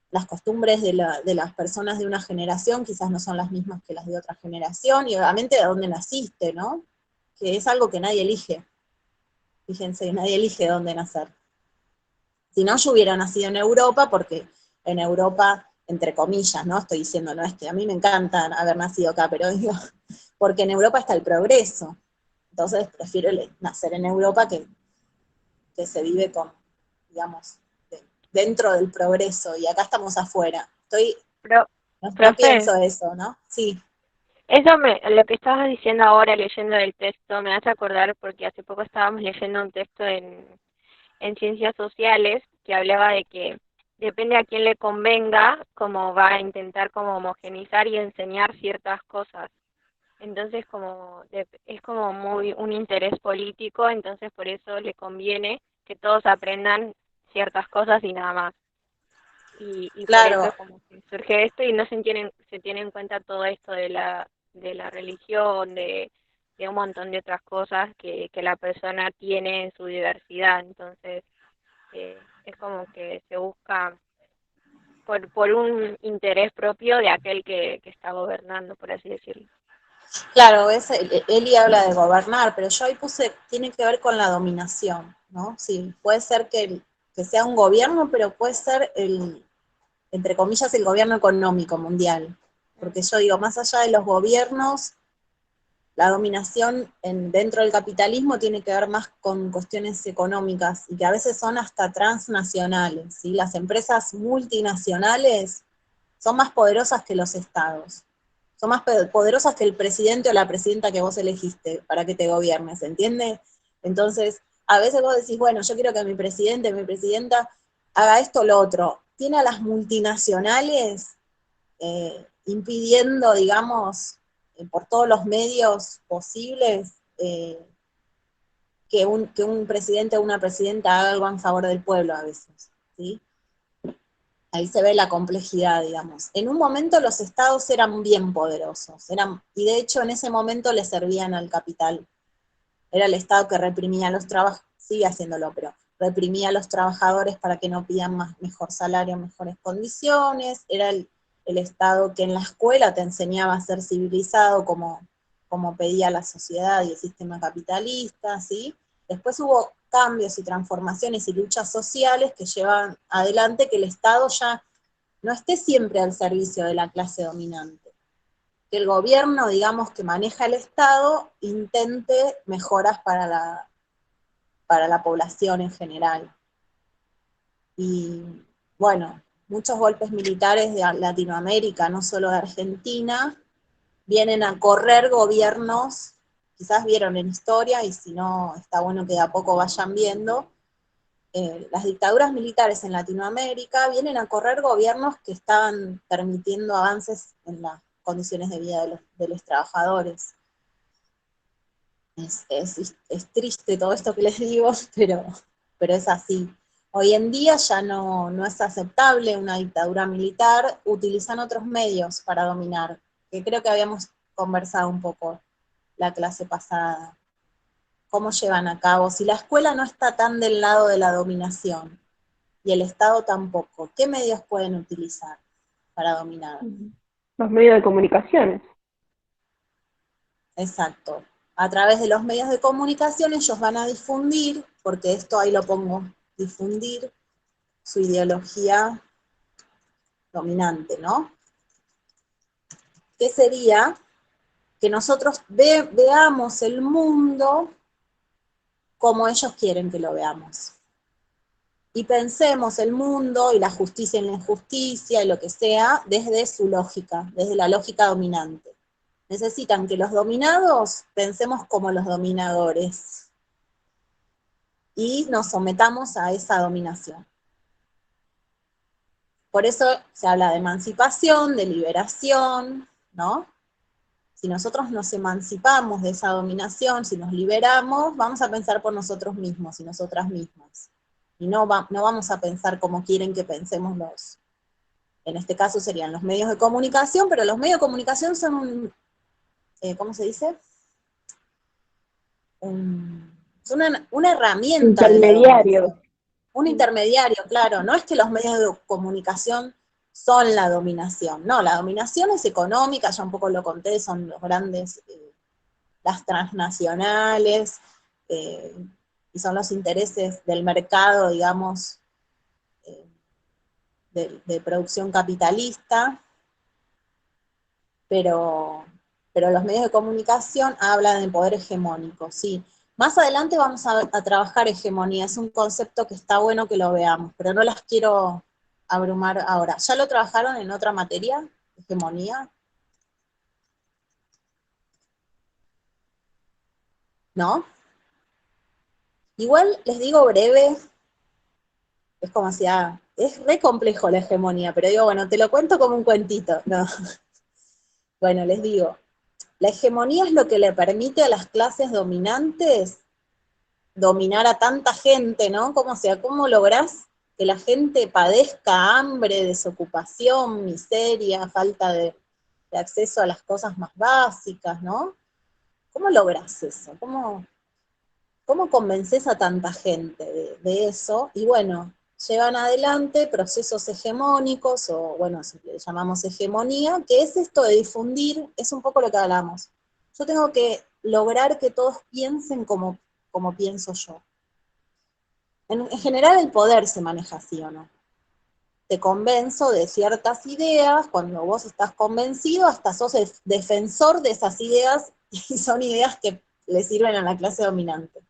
Las costumbres de las personas de una generación quizás no son las mismas que las de otra generación, y obviamente de dónde naciste, ¿no? Que es algo que nadie elige. Fíjense, nadie elige dónde nacer. Si no, yo hubiera nacido en Europa, porque en Europa, entre comillas, ¿no? Estoy diciendo, no, es que a mí me encanta haber nacido acá, pero digo, porque en Europa está el progreso. Entonces prefiero nacer en Europa que se vive con, digamos, dentro del progreso, y acá estamos afuera. No Profe, pienso eso, ¿no? Sí. lo que estabas diciendo ahora leyendo el texto me hace acordar porque hace poco estábamos leyendo un texto en Ciencias Sociales que hablaba de que depende a quién le convenga, como va a intentar como homogeneizar y enseñar ciertas cosas. Entonces es como muy un interés político, entonces por eso le conviene que todos aprendan ciertas cosas y nada más. Y por eso Claro, es como que surge esto y no se tiene en cuenta todo esto de la religión, de un montón de otras cosas que la persona tiene en su diversidad. Entonces es como que se busca por un interés propio de aquel que está gobernando, por así decirlo. claro, Eli habla de gobernar, pero yo ahí puse, tiene que ver con la dominación, ¿no? Sí, puede ser que sea un gobierno, pero puede ser entre comillas, el gobierno económico mundial. Porque yo digo, más allá de los gobiernos, la dominación dentro del capitalismo tiene que ver más con cuestiones económicas y que a veces son hasta transnacionales, ¿sí? Las empresas multinacionales son más poderosas que los estados, son más poderosas que el presidente o la presidenta que vos elegiste para que te gobierne, ¿se entiende? Entonces, a veces vos decís, bueno, yo quiero que mi presidente, mi presidenta haga esto o lo otro. Tiene a las multinacionales impidiendo, digamos, por todos los medios posibles, que un presidente o una presidenta haga algo en favor del pueblo a veces, ¿sí? Ahí se ve la complejidad, digamos. En un momento los estados eran bien poderosos, y de hecho en ese momento le servían al capital. Era el estado que reprimía a los trabajadores, sigue haciéndolo, pero reprimía a los trabajadores para que no pidan mejor salario, mejores condiciones. Era el estado que en la escuela te enseñaba a ser civilizado como pedía la sociedad y el sistema capitalista, ¿sí? Después hubo cambios y transformaciones y luchas sociales que llevan adelante que el Estado ya no esté siempre al servicio de la clase dominante. Que el gobierno, digamos, que maneja el Estado, intente mejoras para la población en general. Y bueno, muchos golpes militares de Latinoamérica, no solo de Argentina, vienen a correr gobiernos, quizás vieron en historia, y si no, está bueno que de a poco vayan viendo, las dictaduras militares en Latinoamérica vienen a correr gobiernos que estaban permitiendo avances en las condiciones de vida de los trabajadores. Es triste todo esto que les digo, pero es así. Hoy en día ya no es aceptable una dictadura militar, utilizan otros medios para dominar, que creo que habíamos conversado un poco la clase pasada. ¿Cómo llevan a cabo? Si la escuela no está tan del lado de la dominación y el Estado tampoco, ¿qué medios pueden utilizar para dominar? Los medios de comunicaciones. Exacto. A través de los medios de comunicación ellos van a difundir, porque esto ahí lo pongo, difundir su ideología dominante, ¿no? ¿Qué sería? Que nosotros veamos el mundo como ellos quieren que lo veamos. Y pensemos el mundo y la justicia y la injusticia y lo que sea desde su lógica, desde la lógica dominante. Necesitan que los dominados pensemos como los dominadores y nos sometamos a esa dominación. Por eso se habla de emancipación, de liberación, ¿no? Si nosotros nos emancipamos de esa dominación, si nos liberamos, vamos a pensar por nosotros mismos y nosotras mismas. Y no vamos a pensar como quieren que pensemos en este caso serían los medios de comunicación, pero los medios de comunicación son ¿cómo se dice? Son una herramienta de la Intermediarios. dominación. Un intermediario, claro, no es que los medios de comunicación son la dominación, no, la dominación es económica, ya un poco lo conté, son los grandes, las transnacionales, eh, y son los intereses del mercado, digamos, eh, de producción capitalista, pero los medios de comunicación hablan de poder hegemónico, sí. Más adelante vamos a trabajar hegemonía, es un concepto que está bueno que lo veamos, pero no las quiero abrumar ahora. ¿Ya lo trabajaron en otra materia? ¿Hegemonía? ¿No? Igual les digo breve, Es como si, es re complejo la hegemonía, pero digo, bueno, te lo cuento como un cuentito, ¿no? Bueno, les digo, la hegemonía es lo que le permite a las clases dominantes dominar a tanta gente, ¿no? Como sea, ¿cómo lográs que la gente padezca hambre, desocupación, miseria, falta de acceso a las cosas más básicas, ¿no? ¿Cómo lográs eso? ¿Cómo convences a tanta gente de eso? Y bueno, llevan adelante procesos hegemónicos, o bueno, si le llamamos hegemonía, que es esto de difundir, es un poco lo que hablamos. Yo tengo que lograr que todos piensen como pienso yo. En general el poder se maneja así, ¿o no? Te convenzo de ciertas ideas, cuando vos estás convencido, hasta sos defensor de esas ideas, y son ideas que le sirven a la clase dominante.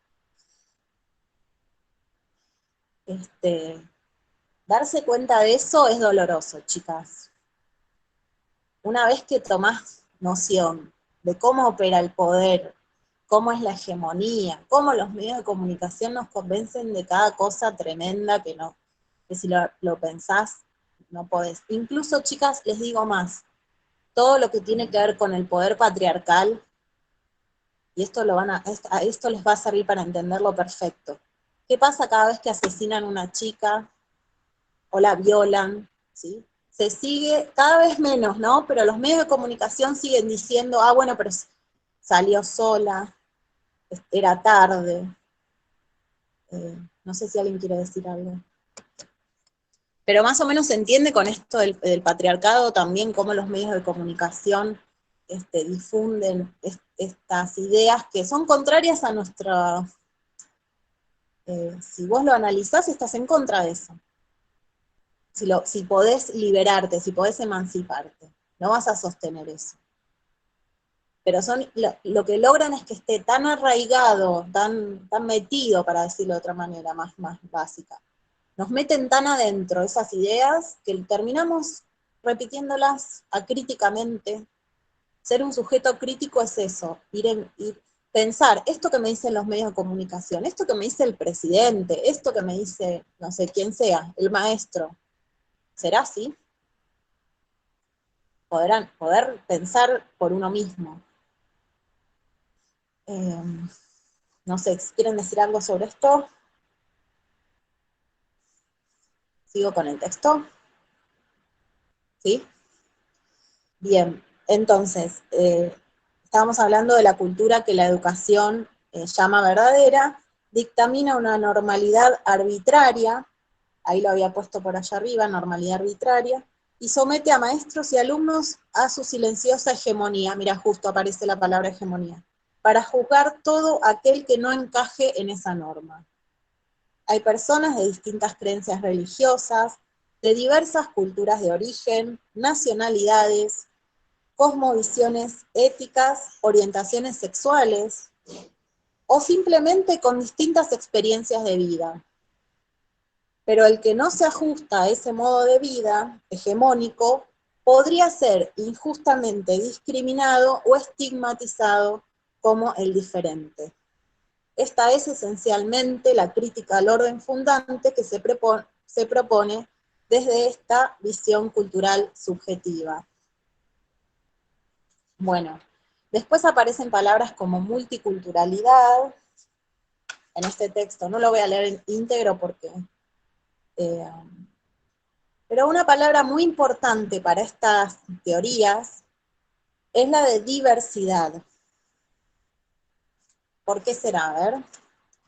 Darse cuenta de eso es doloroso, chicas. Una vez que tomás noción de cómo opera el poder, cómo es la hegemonía, cómo los medios de comunicación nos convencen de cada cosa tremenda que si lo pensás, no podés. Incluso, chicas, les digo más, todo lo que tiene que ver con el poder patriarcal, y esto les va a servir para entenderlo perfecto. ¿Qué pasa cada vez que asesinan a una chica o la violan? ¿Sí? Se sigue cada vez menos, ¿no? Pero los medios de comunicación siguen diciendo, bueno, pero salió sola, era tarde. No sé si alguien quiere decir algo. Pero más o menos se entiende con esto del patriarcado también, cómo los medios de comunicación difunden estas ideas que son contrarias a nuestra... si vos lo analizás, estás en contra de eso. Si podés liberarte, si podés emanciparte, no vas a sostener eso. Pero lo que logran es que esté tan arraigado, tan metido, para decirlo de otra manera, más básica. Nos meten tan adentro esas ideas que terminamos repitiéndolas acríticamente. Ser un sujeto crítico es eso, ir pensar, esto que me dicen los medios de comunicación, esto que me dice el presidente, esto que me dice, no sé, quién sea, el maestro, ¿será así? Poder pensar por uno mismo. No sé, ¿quieren decir algo sobre esto? ¿Sigo con el texto? ¿Sí? Bien, entonces, estábamos hablando de la cultura que la educación llama verdadera, dictamina una normalidad arbitraria, ahí lo había puesto por allá arriba, normalidad arbitraria, y somete a maestros y alumnos a su silenciosa hegemonía, mira, justo aparece la palabra hegemonía, para juzgar todo aquel que no encaje en esa norma. Hay personas de distintas creencias religiosas, de diversas culturas de origen, nacionalidades, cosmovisiones éticas, orientaciones sexuales, o simplemente con distintas experiencias de vida. Pero el que no se ajusta a ese modo de vida hegemónico podría ser injustamente discriminado o estigmatizado como el diferente. Esta es esencialmente la crítica al orden fundante que se propone desde esta visión cultural subjetiva. Bueno, después aparecen palabras como multiculturalidad en este texto. No lo voy a leer íntegro porque... pero una palabra muy importante para estas teorías es la de diversidad. ¿Por qué será? A ver,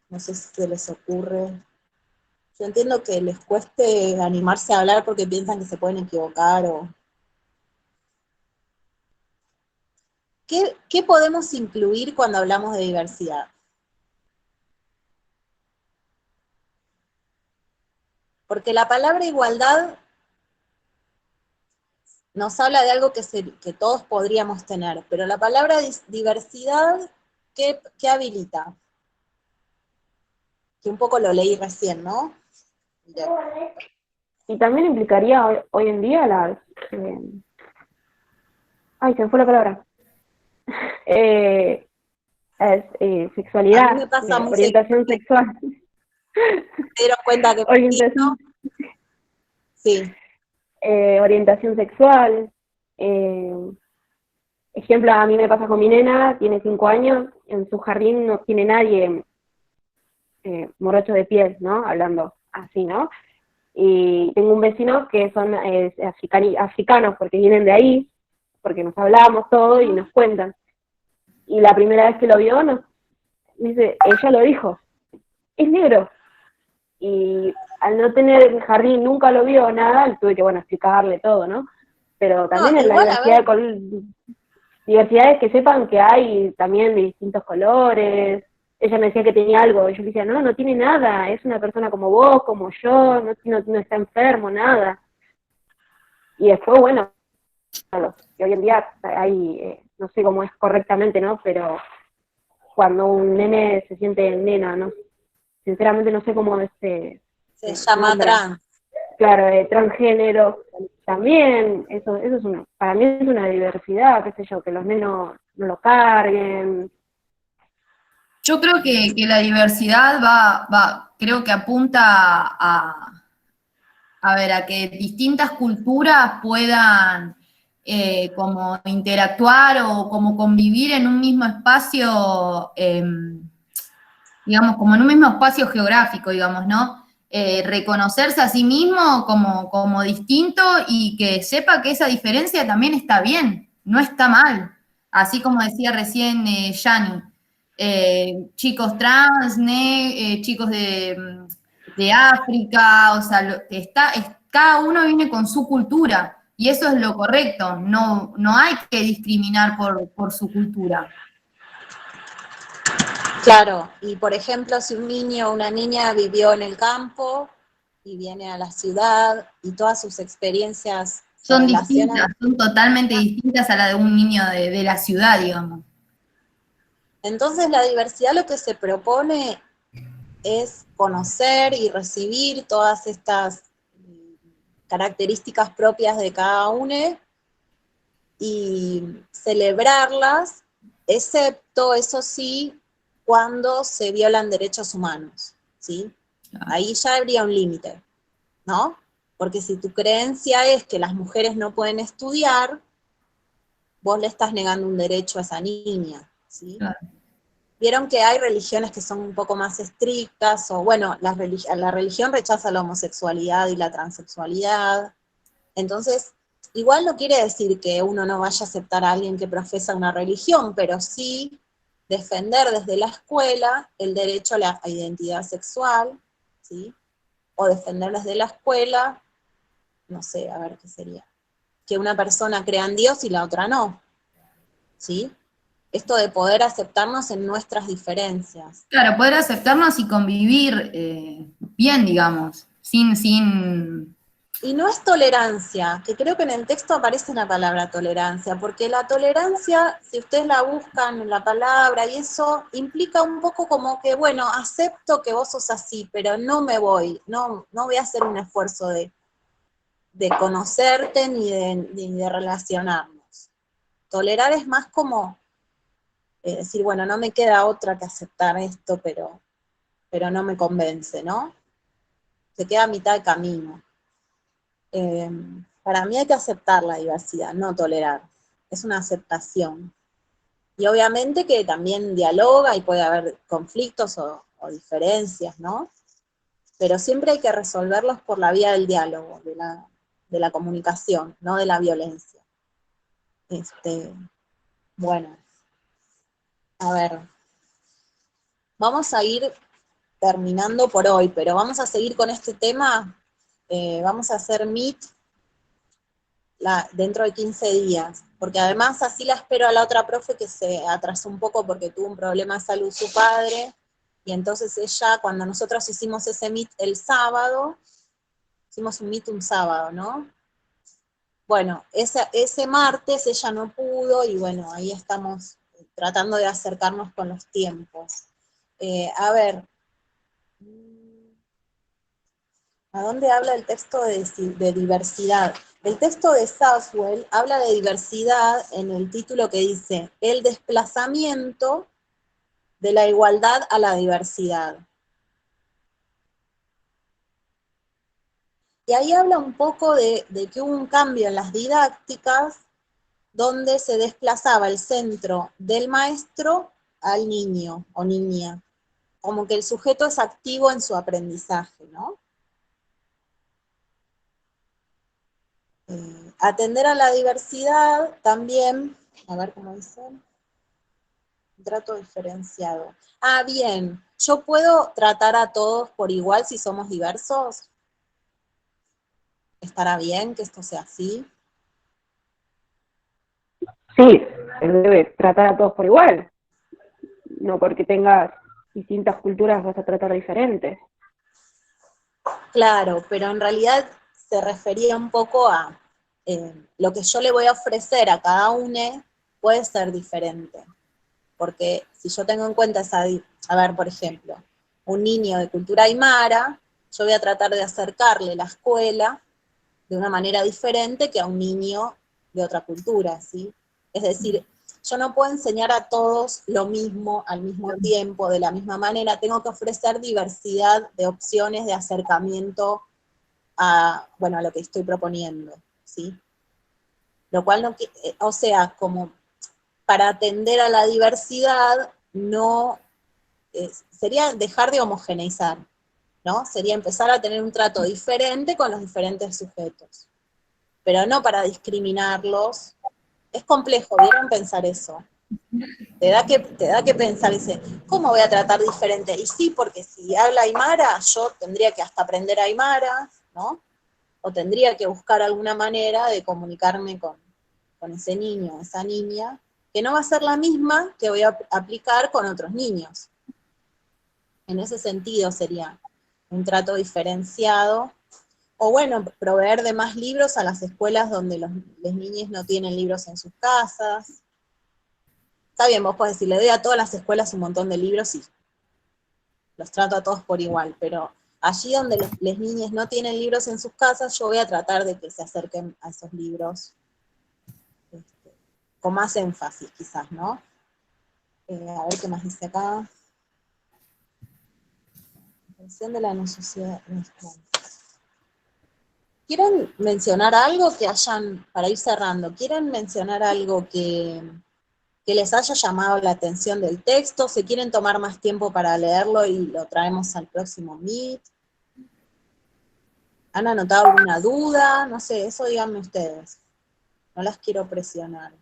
no sé si se les ocurre. Yo entiendo que les cueste animarse a hablar porque piensan que se pueden equivocar o... ¿Qué podemos incluir cuando hablamos de diversidad? Porque la palabra igualdad nos habla de algo que todos podríamos tener, pero la palabra diversidad, ¿qué habilita? Que un poco lo leí recién, ¿no? Mirá. Y también implicaría hoy en día las... ay, se me fue la palabra. Sexualidad, A mí me pasa muy orientación seguido, sexual. se dieron cuenta que Orientación. Sí, orientación sexual. Ejemplo, a mí me pasa con mi nena, tiene 5 años, en su jardín no tiene nadie morocho de piel, ¿no? Hablando así, ¿no? Y tengo un vecino que son africanos, porque vienen de ahí, porque nos hablamos todo y nos cuentan. Y la primera vez que lo vio, dice, ella lo dijo, es negro. Y al no tener jardín, nunca lo vio, nada, tuve que, bueno, explicarle todo, ¿no? Pero no, también en la igual, a ver, diversidades que sepan que hay también de distintos colores. Ella me decía que tenía algo, y yo le decía, no, no tiene nada, es una persona como vos, como yo, no está enfermo, nada. Y después, bueno, que hoy en día hay, no sé cómo es correctamente, ¿no? Pero cuando un nene se siente nena, ¿no? Sinceramente no sé cómo se llama nombra. trans. Claro, transgénero, también, eso es para mí es una diversidad, qué sé yo, que los nenos no lo carguen. Yo creo que la diversidad creo que apunta a ver, a que distintas culturas puedan como interactuar o como convivir en un mismo espacio, digamos, como en un mismo espacio geográfico, digamos, ¿no? Reconocerse a sí mismo como distinto y que sepa que esa diferencia también está bien, no está mal. Así como decía recién Yani, chicos trans, chicos de África, o sea, cada uno viene con su cultura y eso es lo correcto, no hay que discriminar por su cultura. Claro, y por ejemplo, si un niño o una niña vivió en el campo y viene a la ciudad y todas sus experiencias se Son relacionan, distintas, son totalmente distintas a la de un niño de la ciudad, digamos. entonces la diversidad lo que se propone es conocer y recibir todas estas características propias de cada uno y celebrarlas, excepto, eso sí, cuando se violan derechos humanos, ¿sí? Ahí ya habría un límite, ¿no? Porque si tu creencia es que las mujeres no pueden estudiar, vos le estás negando un derecho a esa niña, ¿sí? Claro. Vieron que hay religiones que son un poco más estrictas, o bueno, la religión rechaza la homosexualidad y la transexualidad, entonces, igual no quiere decir que uno no vaya a aceptar a alguien que profesa una religión, pero sí defender desde la escuela el derecho a la identidad sexual, ¿sí? O defender desde la escuela, no sé, a ver qué sería, que una persona crea en Dios y la otra no, ¿sí? Esto de poder aceptarnos en nuestras diferencias. Claro, poder aceptarnos y convivir bien, digamos, sin. Y no es tolerancia, que creo que en el texto aparece la palabra tolerancia, porque la tolerancia, si ustedes la buscan en la palabra y eso, implica un poco como que, bueno, acepto que vos sos así, pero no me voy, no voy a hacer un esfuerzo de conocerte ni de relacionarnos. Tolerar es más como decir, bueno, no me queda otra que aceptar esto, pero no me convence, ¿no? Se queda a mitad de camino. Para mí hay que aceptar la diversidad, no tolerar. Es una aceptación. Y obviamente que también dialoga y puede haber conflictos o diferencias, ¿no? Pero siempre hay que resolverlos por la vía del diálogo, de la comunicación, no de la violencia. Bueno, a ver, vamos a ir terminando por hoy, pero vamos a seguir con este tema. Vamos a hacer Meet dentro de 15 días, porque además así la espero a la otra profe que se atrasó un poco porque tuvo un problema de salud su padre, y entonces ella, cuando nosotros hicimos ese meet el sábado, hicimos un meet un sábado, ¿no? Bueno, ese martes ella no pudo, y bueno, ahí estamos tratando de acercarnos con los tiempos. A ver, ¿a dónde habla el texto de diversidad? El texto de Southwell habla de diversidad en el título que dice, el desplazamiento de la igualdad a la diversidad. Y ahí habla un poco de que hubo un cambio en las didácticas donde se desplazaba el centro del maestro al niño o niña, como que el sujeto es activo en su aprendizaje, ¿no? Atender a la diversidad también, a ver cómo dice, trato diferenciado. Ah, bien, ¿yo puedo tratar a todos por igual si somos diversos? ¿Estará bien que esto sea así? Sí, se debe tratar a todos por igual. No porque tengas distintas culturas vas a tratar diferentes. Claro, pero en realidad se refería un poco a lo que yo le voy a ofrecer a cada uno puede ser diferente. Porque si yo tengo en cuenta a ver, por ejemplo, un niño de cultura aymara, yo voy a tratar de acercarle la escuela de una manera diferente que a un niño de otra cultura, ¿sí? Es decir, yo no puedo enseñar a todos lo mismo al mismo tiempo, de la misma manera, tengo que ofrecer diversidad de opciones de acercamiento a, bueno, a lo que estoy proponiendo, ¿sí? Lo cual no, o sea, como para atender a la diversidad, no, sería dejar de homogeneizar, ¿no? Sería empezar a tener un trato diferente con los diferentes sujetos, pero no para discriminarlos. Es complejo, ¿vieron? Pensar eso. Te da que pensar, dice, ¿cómo voy a tratar diferente? Y sí, porque si habla aymara, yo tendría que hasta aprender aymara, ¿no? O tendría que buscar alguna manera de comunicarme con ese niño, esa niña, que no va a ser la misma que voy a aplicar con otros niños. En ese sentido sería un trato diferenciado, o bueno, proveer de más libros a las escuelas donde los niños no tienen libros en sus casas. Está bien, vos podés decir, le doy a todas las escuelas un montón de libros y los trato a todos por igual, pero allí donde los niños no tienen libros en sus casas, yo voy a tratar de que se acerquen a esos libros con más énfasis quizás, ¿no? A ver qué más dice acá. Atención de la necesidad. ¿Quieren mencionar algo que hayan, para ir cerrando, quieren mencionar algo que les haya llamado la atención del texto? ¿Se quieren tomar más tiempo para leerlo y lo traemos al próximo Meet? ¿Han anotado alguna duda? No sé, eso díganme ustedes. No las quiero presionar.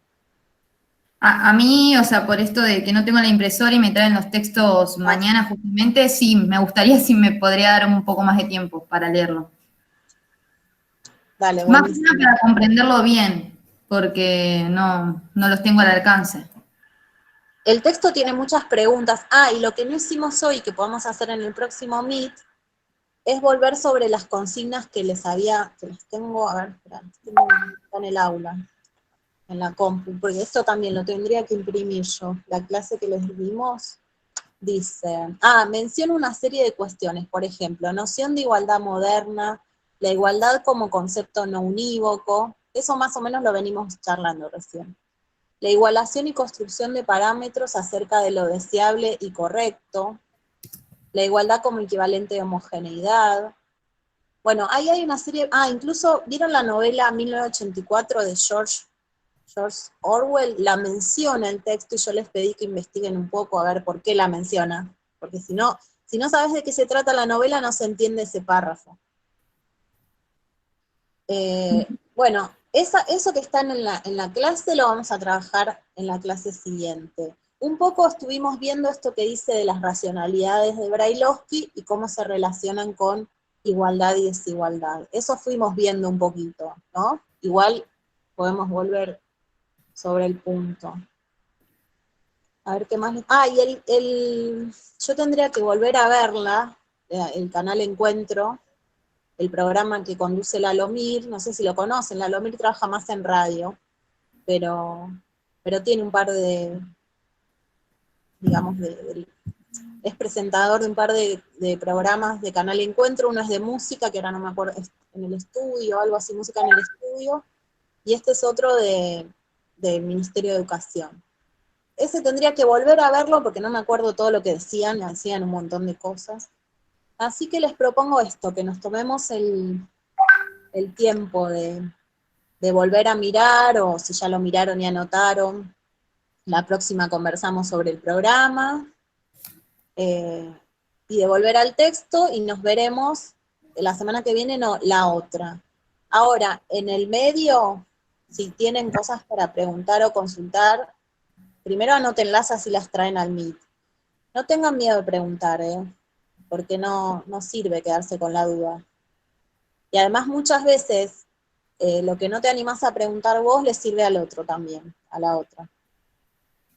A mí, o sea, por esto de que no tengo la impresora y me traen los textos mañana justamente, sí, me gustaría si me podría dar un poco más de tiempo para leerlo. Dale, Más que nada buenísimo. para comprenderlo bien, porque no los tengo al alcance. El texto tiene muchas preguntas. Ah, y lo que no hicimos hoy, que podemos hacer en el próximo Meet, es volver sobre las consignas que les tengo, a ver, espera, tengo en el aula, en la compu, porque esto también lo tendría que imprimir yo. La clase que les dimos dice, menciona una serie de cuestiones, por ejemplo, noción de igualdad moderna, la igualdad como concepto no unívoco, eso más o menos lo venimos charlando recién. La igualación y construcción de parámetros acerca de lo deseable y correcto, la igualdad como equivalente de homogeneidad. Bueno, ahí hay una serie, incluso, ¿vieron la novela 1984 de George Orwell? La menciona el texto y yo les pedí que investiguen un poco a ver por qué la menciona, porque si no sabes de qué se trata la novela no se entiende ese párrafo. Bueno, eso que están en la clase lo vamos a trabajar en la clase siguiente. Un poco estuvimos viendo esto que dice de las racionalidades de Brailovsky y cómo se relacionan con igualdad y desigualdad. Eso fuimos viendo un poquito, ¿no? Igual podemos volver sobre el punto. A ver qué más. Y yo tendría que volver a verla, el canal Encuentro, el programa que conduce Lalomir, no sé si lo conocen, Lalomir trabaja más en radio, pero tiene un par de, digamos, es presentador de un par de programas de Canal Encuentro, uno es de música, que ahora no me acuerdo, es en el estudio, algo así, música en el estudio, y este es otro del Ministerio de Educación. Ese tendría que volver a verlo porque no me acuerdo todo lo que decían un montón de cosas. Así que les propongo esto, que nos tomemos el el tiempo de volver a mirar, o si ya lo miraron y anotaron. La próxima conversamos sobre el programa, y de volver al texto, y nos veremos la semana que viene, no, la otra. Ahora, en el medio, si tienen cosas para preguntar o consultar, primero anótenlas, así las traen al Meet. No tengan miedo de preguntar, porque no sirve quedarse con la duda. Y además muchas veces lo que no te animás a preguntar vos le sirve al otro también, a la otra.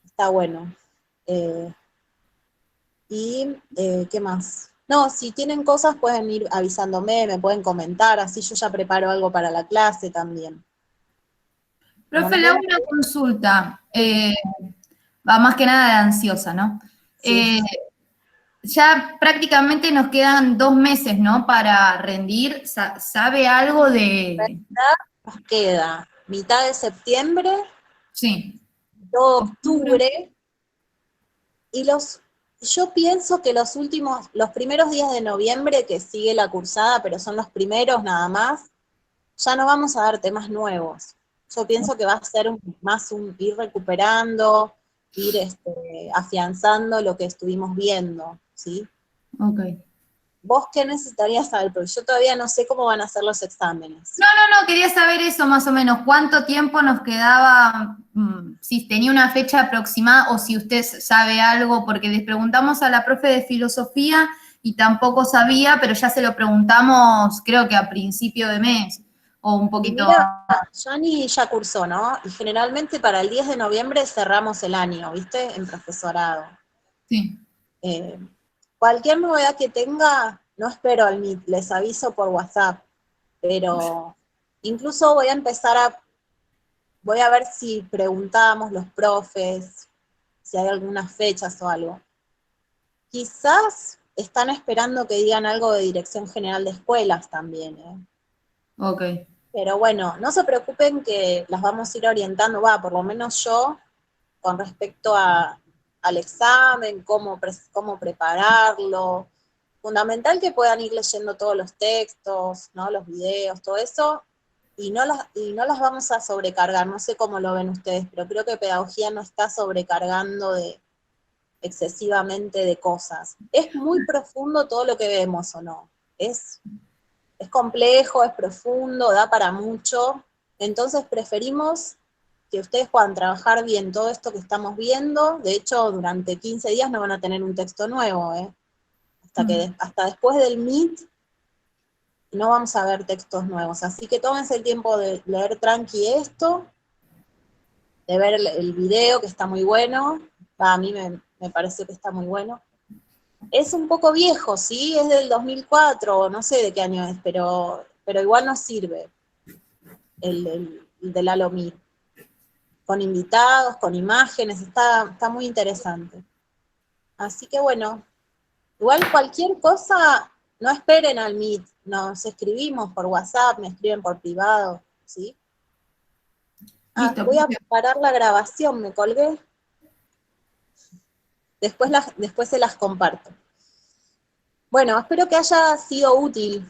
Está bueno. ¿Qué más? No, si tienen cosas pueden ir avisándome, me pueden comentar, así yo ya preparo algo para la clase también. Como Profe, nos le hago vemos, una consulta, va más que nada de ansiosa, ¿no? sí. Ya prácticamente nos quedan 2 meses, ¿no? Para rendir. ¿Sabe algo de...? Nos queda mitad de septiembre, Sí. todo Octubre. octubre, y yo pienso que los primeros días de noviembre, que sigue la cursada, pero son los primeros nada más, ya no vamos a dar temas nuevos. Yo pienso que va a ser más un ir recuperando, ir afianzando lo que estuvimos viendo, ¿sí? Ok. ¿Vos qué necesitarías saber? Porque yo todavía no sé cómo van a ser los exámenes. No, quería saber eso más o menos. ¿Cuánto tiempo nos quedaba? Si tenía una fecha aproximada o si usted sabe algo, porque les preguntamos a la profe de filosofía y tampoco sabía, pero ya se lo preguntamos creo que a principio de mes o un Y poquito. mira, Yani ya cursó, ¿no? Y generalmente para el 10 de noviembre cerramos el año, ¿viste? En profesorado. Sí. Eh, Cualquier novedad que tenga, no espero al Meet, les aviso por WhatsApp, pero incluso voy a ver si preguntamos los profes, si hay algunas fechas o algo. Quizás están esperando que digan algo de Dirección General de Escuelas también, ¿eh? Ok. Pero bueno, no se preocupen que las vamos a ir orientando, por lo menos yo, con respecto al examen, cómo prepararlo. Fundamental que puedan ir leyendo todos los textos, ¿no? Los videos, todo eso, y no las vamos a sobrecargar. No sé cómo lo ven ustedes, pero creo que pedagogía no está sobrecargando excesivamente de cosas. Es muy profundo todo lo que vemos, ¿o no? Es complejo, es profundo, da para mucho. Entonces preferimos que ustedes puedan trabajar bien todo esto que estamos viendo. De hecho, durante 15 días no van a tener un texto nuevo, hasta después del Meet no vamos a ver textos nuevos. Así que tómense el tiempo de leer tranqui esto, de ver el video, que está muy bueno. A mí me parece que está muy bueno. Es un poco viejo, ¿sí? Es del 2004, no sé de qué año es, pero igual nos sirve el del Alomir. Con invitados, con imágenes, está muy interesante. Así que bueno, igual cualquier cosa, no esperen al Meet, nos escribimos por WhatsApp, me escriben por privado, ¿sí? Listo. Voy a parar la grabación, me colgué. Después se las comparto. Bueno, espero que haya sido útil